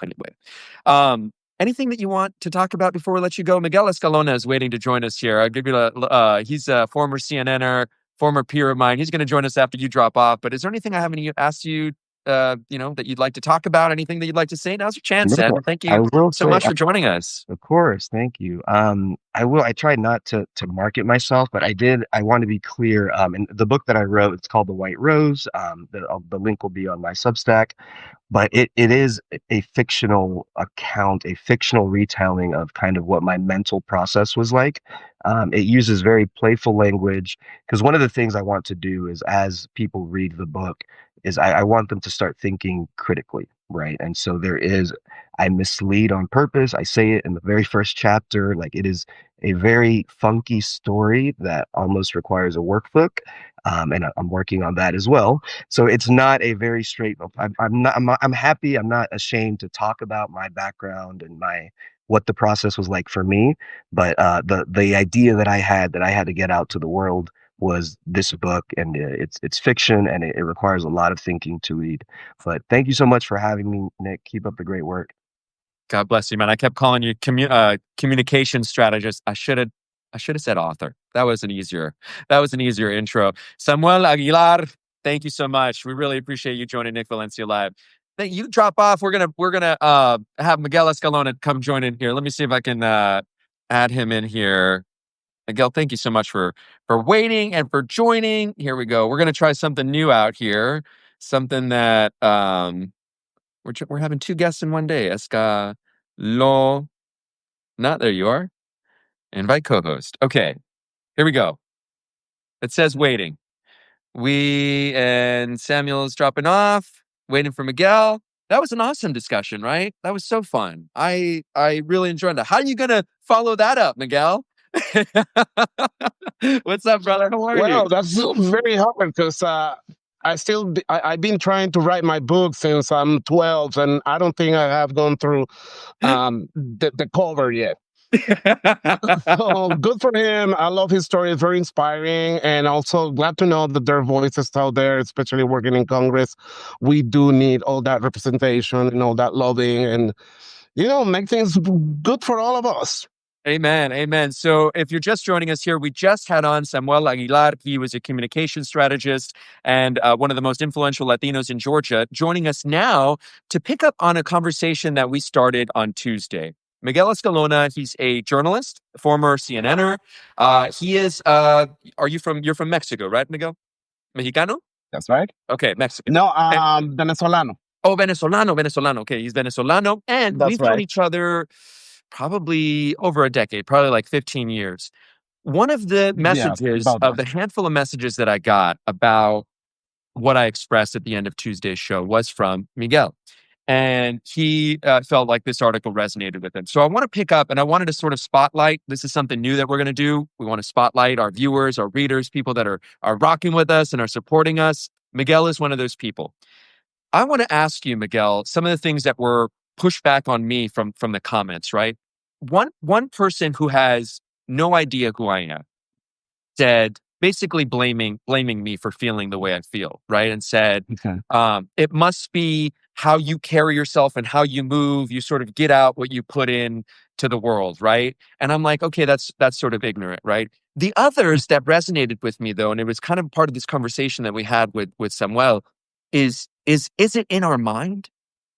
anyway. Anything that you want to talk about before we let you go? Miguel Escalona is waiting to join us here. I'll give you he's a former CNNer, former peer of mine. He's going to join us after you drop off. But is there anything I haven't asked you, that you'd like to talk about? Anything that you'd like to say? Now's your chance, Ed.
No,
Thank
I
you
will
so
say,
much for joining us.
of course, thank you. I tried not to market myself, but I want to be clear. In the book that I wrote, it's called The White Rose. The link will be on my Substack, but it is a fictional account, a fictional retelling of kind of what my mental process was like. It uses very playful language because one of the things I want to do is as people read the book is I want them to start thinking critically, right? And so I mislead on purpose. I say it in the very first chapter, like it is a very funky story that almost requires a workbook. And I'm working on that as well. So it's not a very straight. I'm happy. I'm not ashamed to talk about my background and what the process was like for me. But the idea that I had to get out to the world was this book, and it's fiction, and it requires a lot of thinking to read. But thank you so much for having me, Nick. Keep up the great work.
God bless you, man. I kept calling you communication strategist. I should have said author. That was an easier intro. Samuel Aguilar, thank you so much. We really appreciate you joining Nick Valencia Live. Thank you. Drop off. We're gonna have Miguel Escalona come join in here. Let me see if I can add him in here. Miguel, thank you so much for waiting and for joining. Here we go. We're gonna try something new out here. Something that we're having two guests in one day. Escalona. Not there you are. Invite co-host. Okay, here we go. It says waiting. We and Samuel's dropping off, waiting for Miguel. That was an awesome discussion, right? That was so fun. I really enjoyed that. How are you gonna follow that up, Miguel? What's up, brother? How are you?
Well, that's very hard because I've been trying to write my book since I'm 12, and I don't think I have gone through the cover yet. So good for him. I love his story. It's very inspiring, and also glad to know that there are voices out there, especially working in Congress. We do need all that representation and all that lobbying, and make things good for all of us.
Amen. Amen. So, if you're just joining us here, we just had on Samuel Aguilar. He was a communication strategist and one of the most influential Latinos in Georgia, joining us now to pick up on a conversation that we started on Tuesday. Miguel Escalona, he's a journalist, former CNNer. He is, you're from Mexico, right, Miguel? Mexicano?
That's right.
Okay, Mexican.
No, Venezolano.
Oh, Venezolano. Okay, he's Venezolano. And
That's
we've known
right.
each other probably over a decade, probably like 15 years. One of the
Yeah,
messages
about
of
that.
the handful of messages that I got about what I expressed at the end of Tuesday's show was from Miguel. And he felt like this article resonated with him. So I want to pick up and I wanted to sort of spotlight. This is something new that we're going to do. We want to spotlight our viewers, our readers, people that are rocking with us and are supporting us. Miguel is one of those people. I want to ask you, Miguel, some of the things that were pushed back on me from the comments, right? One person who has no idea who I am said, basically blaming me for feeling the way I feel, right? And said,
Okay.
it must be how you carry yourself and how you move. You sort of get out what you put in to the world, right? And I'm like, okay, that's sort of ignorant, right? The others that resonated with me though, and it was kind of part of this conversation that we had with Samuel, is it in our mind?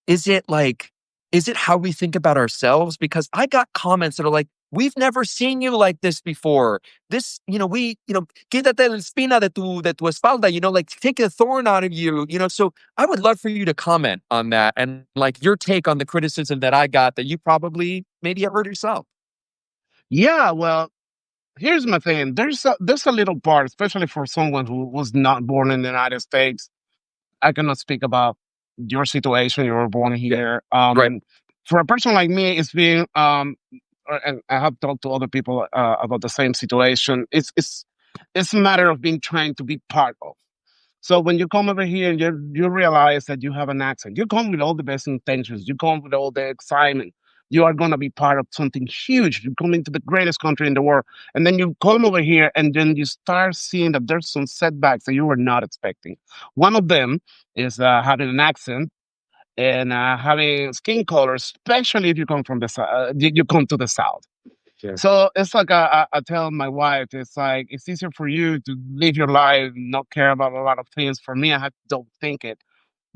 Is it like, is it how we think about ourselves? Because I got comments that are like, we've never seen you like this before. This, quítate la espina de tu espalda, like take the thorn out of you, So I would love for you to comment on that and like your take on the criticism that I got that you probably maybe have heard yourself.
Yeah, well, here's my thing. There's a little part, especially for someone who was not born in the United States. I cannot speak about your situation. You were born
Yeah.
here.
Right.
For a person like me, it's been and I have talked to other people about the same situation. It's a matter of being trying to be part of. So when you come over here, you realize that you have an accent. You come with all the best intentions. You come with all the excitement. You are going to be part of something huge. You come into the greatest country in the world, and then you come over here, and then you start seeing that there's some setbacks that you were not expecting. One of them is having an accent and having skin color, especially if you come from the you come to the south.
Yeah.
So it's like I tell my wife, it's like it's easier for you to live your life, not care about a lot of things. For me, I have to don't think it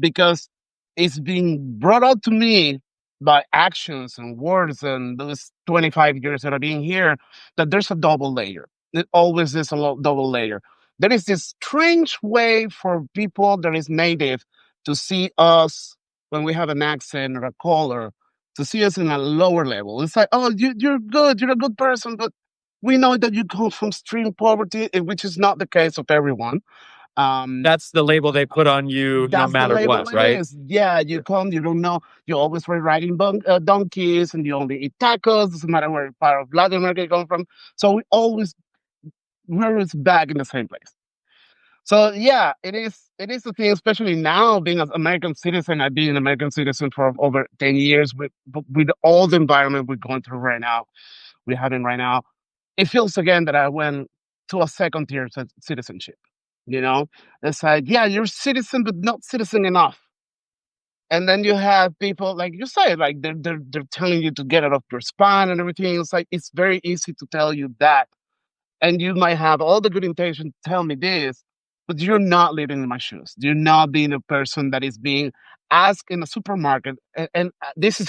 because it's being brought out to me by actions and words and those 25 years that I've been here that there's a double layer. It always is a double layer. There is this strange way for people that is native to see us when we have an accent or a color, to see us in a lower level. It's like, oh, you're good, you're a good person, but we know that you come from extreme poverty, which is not the case of everyone. Um,
That's the label they put on you no
that's the
matter
label
what,
it
right?
is. Yeah, you come, you don't know. You always were riding donkeys and you only eat tacos. Doesn't matter where part of Latin America you come from. So we're always back in the same place. So yeah, it is a thing, especially now being an American citizen. I've been an American citizen for over 10 years with all the environment we're going through right now, we're having right now. It feels again that I went to a second tier citizenship. You know, it's like, yeah, you're citizen, but not citizen enough. And then you have people like you say, like they're telling you to get it off your spine and everything. It's like it's very easy to tell you that, and you might have all the good intention to tell me this, but you're not living in my shoes. You're not being a person that is being asked in a supermarket. And this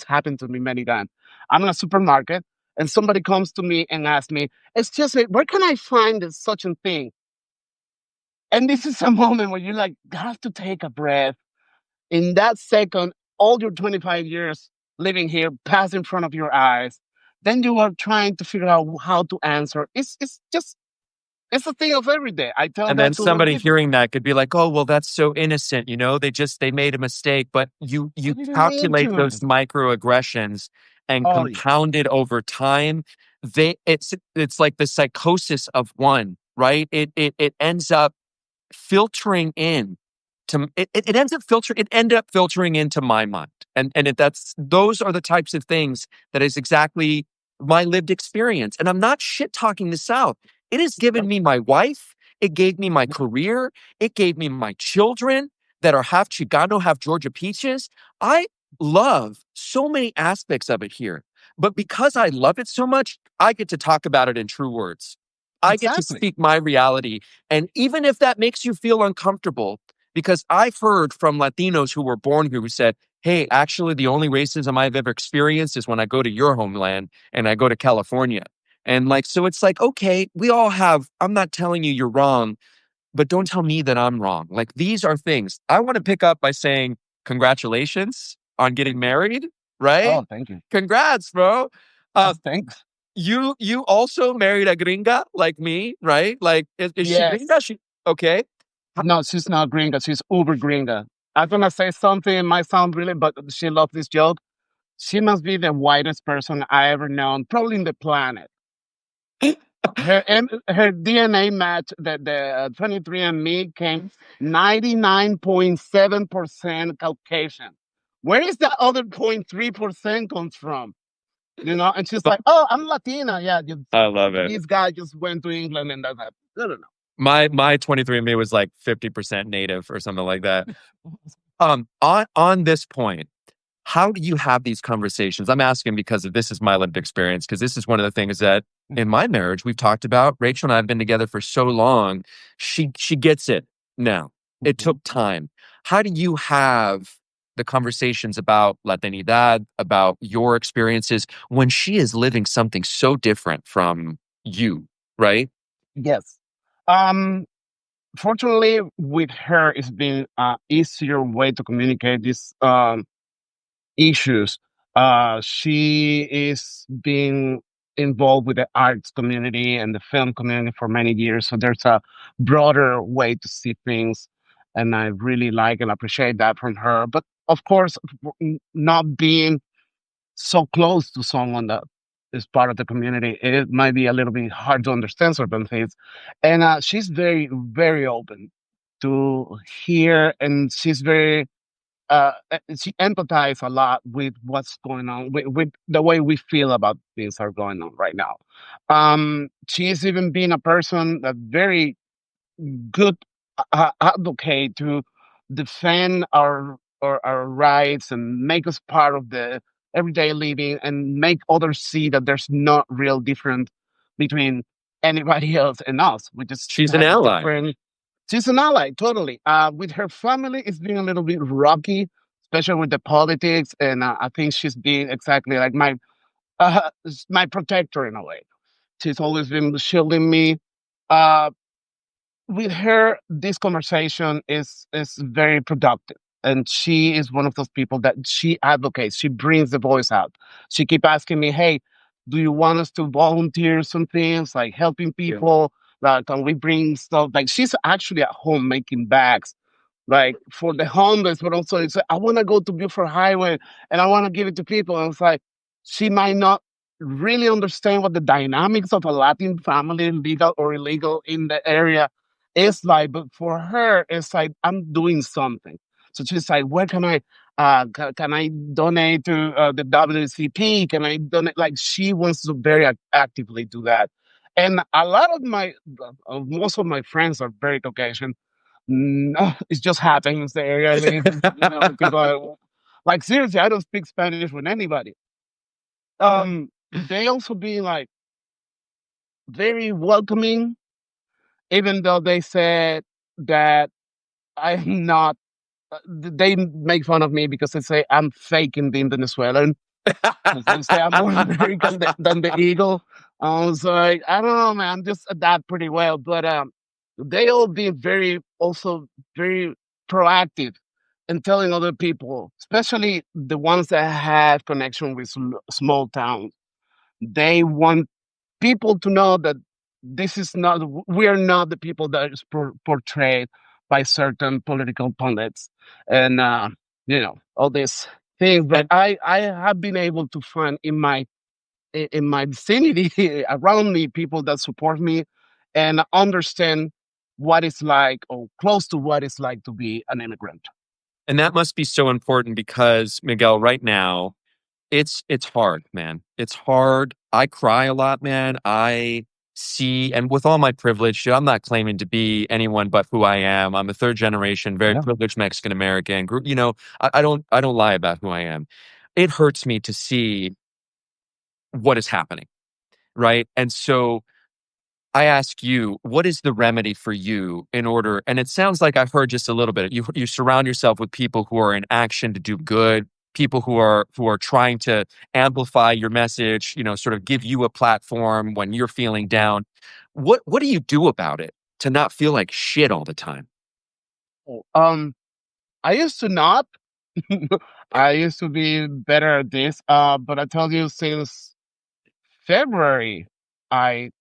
happened to me many times. I'm in a supermarket and somebody comes to me and asks me, "Excuse me, where can I find this such a thing?" And this is a moment where you like have to take a breath. In that second, all your 25 years living here pass in front of your eyes. Then you are trying to figure out how to answer. It's just It's a thing of every day. I tell
And then
that to my
somebody
people.
hearing that could be like, "Oh, well, that's so innocent, you know? They made a mistake." But you
You didn't mean
calculate
to.
those microaggressions and
Oh yeah,
compound it over time. It's like the psychosis of one, right? It ends up filtering in to it ends up filtering it ended up filtering into my mind. And that's those are the types of things that is exactly my lived experience. And I'm not shit talking the South. It has given
Yep,
me my wife, it gave me my career, it gave me my children that are half Chicano, half Georgia peaches. I love so many aspects of it here. But because I love it so much, I get to talk about it in true words. I get to
exactly.
speak my reality. And even if that makes you feel uncomfortable, because I've heard from Latinos who were born here who said, hey, actually, the only racism I've ever experienced is when I go to your homeland and I go to California. And like, so it's like, okay, we all have, I'm not telling you you're wrong, but don't tell me that I'm wrong. Like, these are things I want to pick up by saying, congratulations on getting married, right?
Oh, thank you.
Congrats, bro. Uh,
Thanks.
you also married a gringa like me, right? Like, is she
Yes.
gringa? She okay?
No, she's not gringa. She's uber gringa. I'm gonna say something. It might sound really, but she loves this joke. She must be the whitest person I ever known, probably in the planet. Her DNA match, the 23andMe came 99.7% Caucasian. Where is the other 0.3% comes from? You know, and she's like, "Oh, I'm Latina." Yeah,
I love it.
this guy just went to England and that happened. I don't know.
My 23andMe was like 50% native or something like that. On this point, how do you have these conversations? I'm asking because of this is my lived experience, because this is one of the things that in my marriage we've talked about. Rachel and I have been together for so long. She gets it now. It
Mhm.
took time. How do you have the conversations about Latinidad, about your experiences when she is living something so different from you, right?
Yes. Um, Fortunately, with her, it's been an easier way to communicate these issues. She is being involved with the arts community and the film community for many years, so there's a broader way to see things, and I really like and appreciate that from her. But of course, not being so close to someone that is part of the community, it might be a little bit hard to understand certain things. And she's very, very open to hear, and she's very she empathizes a lot with what's going on, with the way we feel about things are going on right now. She's even been a person that very good advocate to defend our rights and make us part of the everyday living and make others see that there's not real difference between anybody else and us. We just
She's an
have
ally.
different. She's an ally, totally. With her family, it's been a little bit rocky, especially with the politics, and I think she's been exactly like my protector in a way. She's always been shielding me. Uh, with her, this conversation is very productive, and she is one of those people that she advocates. She brings the voice out. She keep asking me, "Hey, do you want us to volunteer some things like helping
Yeah.
people? Like, can we bring stuff?" Like she's actually at home making bags like for the homeless, but also it's like, I want to go to Buford Highway and I want to give it to people. And it's like she might not really understand what the dynamics of a Latin family, legal or illegal in the area, is like. But for her, it's like I'm doing something. So she's like, where can I? Can I donate to the WCP? Can I donate? Like she wants to very actively do that. And a lot of most of my friends are very Caucasian. No, it just happens. The area I live, people like seriously, I don't speak Spanish with anybody. They also be like very welcoming, even though they said that I'm not. They make fun of me because they say I'm faking being Venezuelan. 'Cause they say I'm more American than the eagle. I was like, I don't know, man. I'm just adapt pretty well. But they all be very, also very proactive in telling other people, especially the ones that have connection with small towns. They want people to know that this is not, we are not the people that is portrayed by certain political pundits and, all these things. But
And
I have been able to find in my vicinity around me people that support me and understand what it's like or close to what it's like to be an immigrant.
and that must be so important because Miguel, right now, it's hard, man. It's hard. I cry a lot, man. I see, and with all my privilege, I'm not claiming to be anyone but who I am. I'm a third generation, very
Yeah.
privileged Mexican American. I don't lie about who I am. It hurts me to see what is happening, right? And so I ask you, what is the remedy for you in order? And it sounds like I've heard just a little bit. You surround yourself with people who are in action to do good, people who are trying to amplify your message, sort of give you a platform when you're feeling down. What do you do about it to not feel like shit all the time?
Oh, I used to not. I used to be better at this. But I tell you, since February, I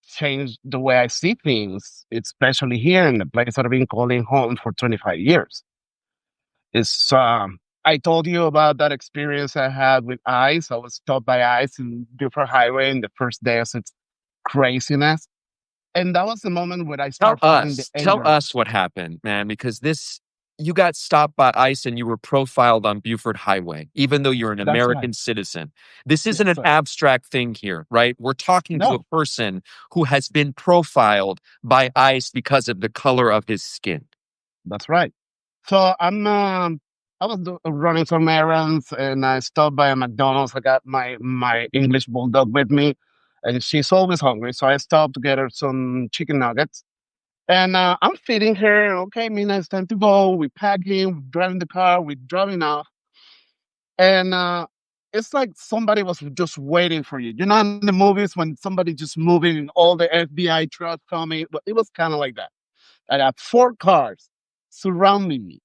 changed the way I see things, especially here in the place that I've been calling home for 25 years. It's I told you about that experience I had with ICE. I was stopped by ICE in Buford Highway in the first day of its craziness. And that was the moment when I
Tell
started feeling the
us, tell
anger.
us what happened, man, because you got stopped by ICE and you were profiled on Buford Highway, even though you're an
That's right.
American citizen. This isn't
Yes,
an
sir.
abstract thing here, right? We're talking to a
No,
person who has been profiled by ICE because of the color of his skin.
that's right. So I was running some errands and I stopped by a McDonald's. I got my English bulldog with me, and she's always hungry. So I stopped to get her some chicken nuggets. And I'm feeding her. Okay, Mina, it's time to go. We packing, we driving the car, we driving off. And it's like somebody was just waiting for you. You know, in the movies when somebody just moving and all the FBI trucks coming, but it was kind of like that. I got four cars surrounding me,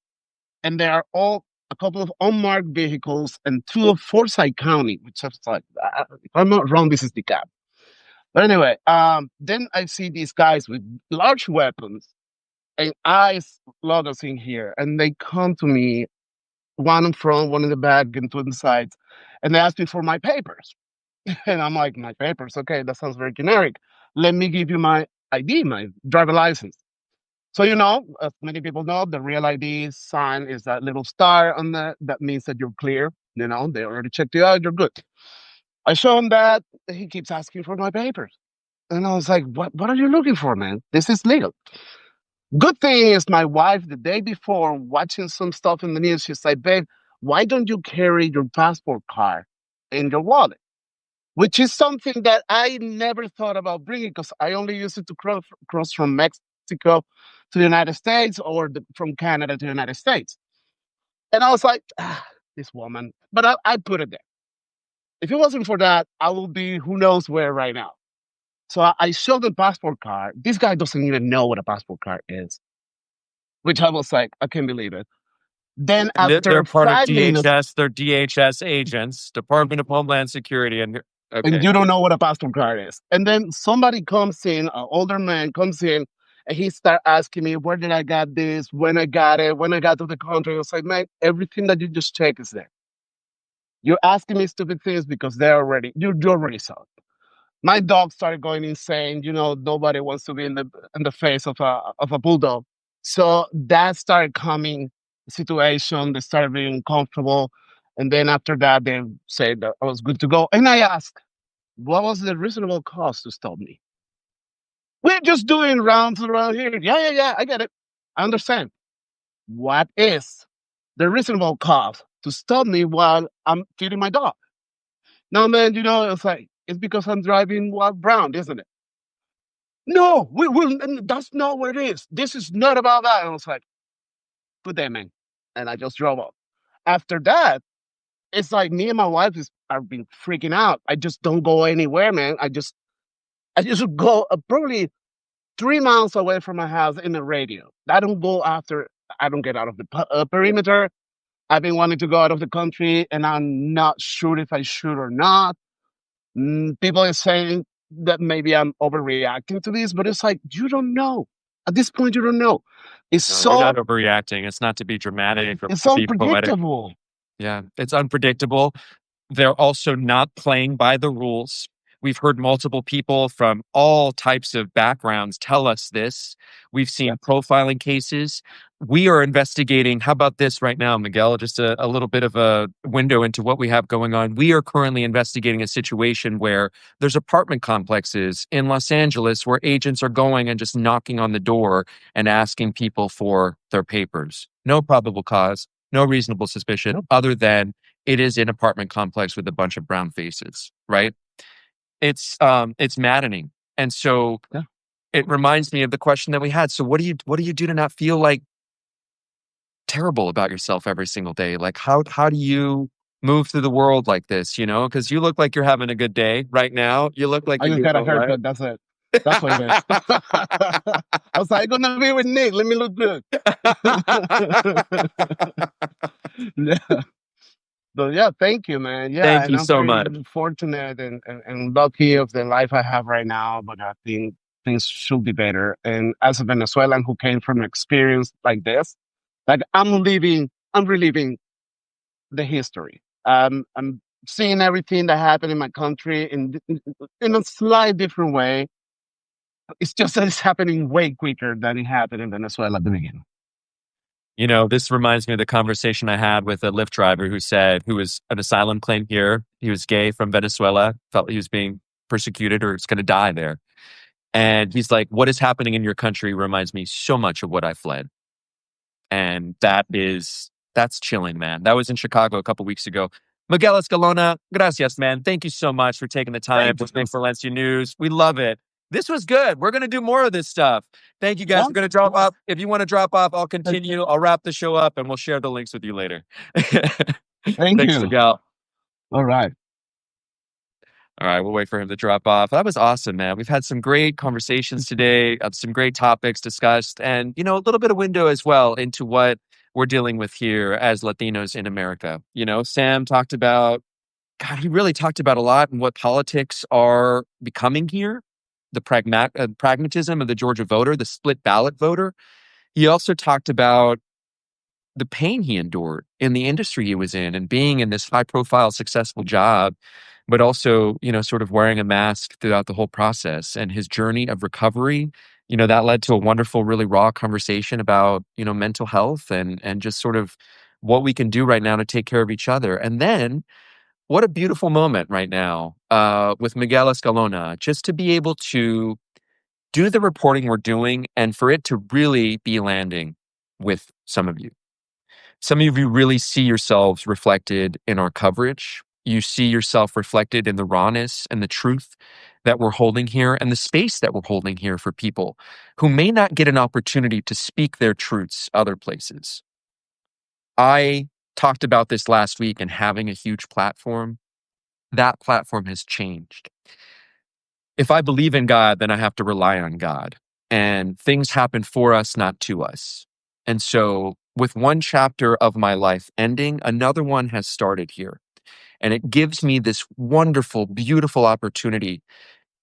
and they are all a couple of unmarked vehicles and two of Forsyth County, which is like, if I'm not wrong, this is the cap. But anyway, then I see these guys with large weapons and eyes lot us in here, and they come to me, one in front, one in the back, and two in the sides, and they ask me for my papers. And I'm like, my papers? Okay, that sounds very generic. Let me give you my ID, my driver license. So as many people know, the real ID sign is that little star on the that means that you're clear. They already checked you out, you're good. I show him that. He keeps asking for my papers. And I was like, what are you looking for, man? This is legal. Good thing is my wife, the day before, watching some stuff in the news, she's like, babe, why don't you carry your passport card in your wallet? Which is something that I never thought about bringing because I only use it to cross from Mexico to the United States or from Canada to the United States. And I was like, this woman. But I put it there. If it wasn't for that, I would be who knows where right now. So I showed the passport card. This guy doesn't even know what a passport card is, which I was like, I can't believe it. Then
And they're
after
part of
5 minutes,
DHS. They're DHS agents, Department of Homeland Security. And
and
okay,
you don't know what a passport card is. And then somebody comes in, an older man comes in, and he start asking me, where did I got this, when I got it, when I got to the country. I was like, man, everything that you just check is there. You're asking me stupid things because you already saw it. My dog started going insane. Nobody wants to be in the face of a bulldog. So that started coming situation. They started being comfortable. And then after that, they said that I was good to go. And I asked, what was the reasonable cost to stop me? We're just doing rounds around here. Yeah, yeah, yeah. I get it. I understand. What is the reasonable cost to stop me while I'm feeding my dog? No, man, it's like, it's because I'm driving while brown, isn't it? No, we will. That's not what it is. This is not about that. And I was like, put that, man. And I just drove off. After that, it's like me and my wife are been freaking out. I just don't go anywhere, man. I just go probably 3 miles away from my house in the radio. I don't go after. I don't get out of the perimeter. I've been wanting to go out of the country, and I'm not sure if I should or not. People are saying that maybe I'm overreacting to this, but it's like you don't know. At this point, you don't know. It's
No, we're not
so
overreacting. It's not to be dramatic or
it's
to be poetic.
unpredictable.
Yeah, it's unpredictable. They're also not playing by the rules. We've heard multiple people from all types of backgrounds tell us this. We've seen
Yes.
profiling cases. We are investigating. How about this right now, Miguel? Just a little bit of a window into what we have going on. We are currently investigating a situation where there's apartment complexes in Los Angeles where agents are going and just knocking on the door and asking people for their papers. No probable cause, no reasonable suspicion, other than it is an apartment complex with a bunch of brown faces, right? It's maddening. And so
Yeah.
it reminds me of the question that we had. So what do you do to not feel like terrible about yourself every single day? Like how do you move through the world like this, you know? Because you look like you're having a good day right now. You look like
I
you're
just
doing
got a
all right.
haircut. That's it. That's what it is. I was like, I'm gonna be with Nick. Let me look good. Yeah. So yeah, thank you, man. Yeah,
Thank
and
you
I'm
so
very
much.
fortunate and lucky of the life I have right now. But I think things should be better. And as a Venezuelan who came from an experience like this, like I'm reliving the history. I'm seeing everything that happened in my country in a slight different way. It's just that it's happening way quicker than it happened in Venezuela at the beginning.
You know, this reminds me of the conversation I had with a Lyft driver who was an asylum claim here. He was gay from Venezuela, felt he was being persecuted or was going to die there. And he's like, what is happening in your country reminds me so much of what I fled. And that's chilling, man. That was in Chicago a couple weeks ago. Miguel Escalona, gracias, man. Thank you so much for taking the time
Thank
to
you.
make Valencia News. We love it. This was good. We're going to do more of this stuff. Thank you, guys.
Yeah.
We're going to drop off. If you want to drop off, I'll
Thank
continue. I'll wrap the show up and we'll share the links with you later.
thank
Thanks,
you.
Miguel.
All right.
All right, we'll wait for him to drop off. That was awesome, man. We've had some great conversations today, some great topics discussed, and you know, a little bit of window as well into what we're dealing with here as Latinos in America. You know, Sam talked about, God, he really talked about a lot and what politics are becoming here, the pragmatism of the Georgia voter, the split ballot voter. He also talked about the pain he endured in the industry he was in and being in this high profile successful job, but also, you know, sort of wearing a mask throughout the whole process and his journey of recovery. You know, that led to a wonderful, really raw conversation about, you know, mental health and just sort of what we can do right now to take care of each other. And then what a beautiful moment right now with Miguel Escalona, just to be able to do the reporting we're doing and for it to really be landing with some of you. Some of you really see yourselves reflected in our coverage. You see yourself reflected in the rawness and the truth that we're holding here and the space that we're holding here for people who may not get an opportunity to speak their truths other places. I talked about this last week and having a huge platform. That platform has changed. If I believe in God, then I have to rely on God. And things happen for us, not to us. And so, with one chapter of my life ending, another one has started here. And it gives me this wonderful, beautiful opportunity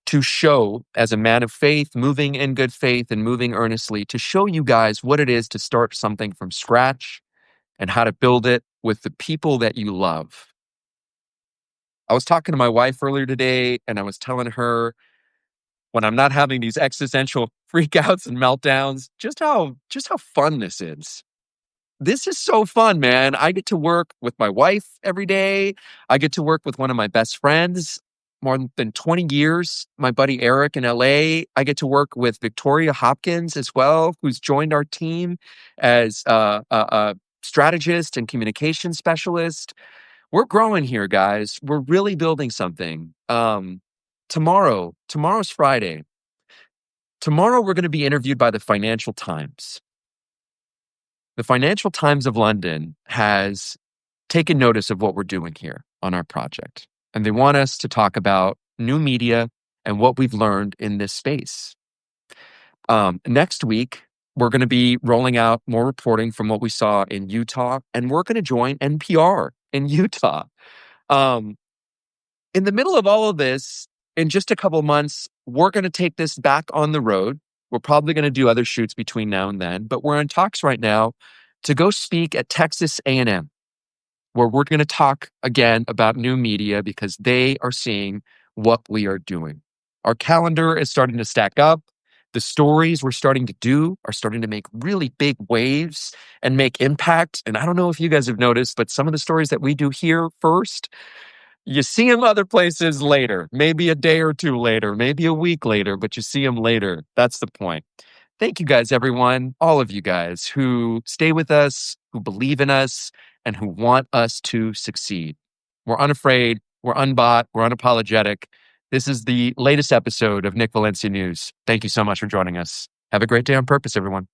to show, as a man of faith, moving in good faith and moving earnestly, to show you guys what it is to start something from scratch and how to build it with the people that you love. I was talking to my wife earlier today, and I was telling her, when I'm not having these existential freakouts and meltdowns, just how fun this is. This is so fun, man. I get to work with my wife every day. I get to work with one of my best friends more than 20 years, my buddy Eric in LA. I get to work with Victoria Hopkins as well, who's joined our team as a strategist and communication specialist. We're growing here, guys. We're really building something. Tomorrow's Friday. Tomorrow, we're going to be interviewed by the Financial Times. The Financial Times of London has taken notice of what we're doing here on our project. And they want us to talk about new media and what we've learned in this space. Next week, we're going to be rolling out more reporting from what we saw in Utah, and we're going to join NPR in Utah. In the middle of all of this, in just a couple months, we're going to take this back on the road. We're probably going to do other shoots between now and then, but we're in talks right now to go speak at Texas A&M, where we're going to talk again about new media because they are seeing what we are doing. Our calendar is starting to stack up. The stories we're starting to do are starting to make really big waves and make impact. And I don't know if you guys have noticed, but some of the stories that we do here first, you see them other places later, maybe a day or two later, maybe a week later, but you see them later. That's the point. Thank you guys, everyone, all of you guys who stay with us, who believe in us, and who want us to succeed. We're unafraid, we're unbought, we're unapologetic. This is the latest episode of Nick Valencia News. Thank you so much for joining us. Have a great day on purpose, everyone.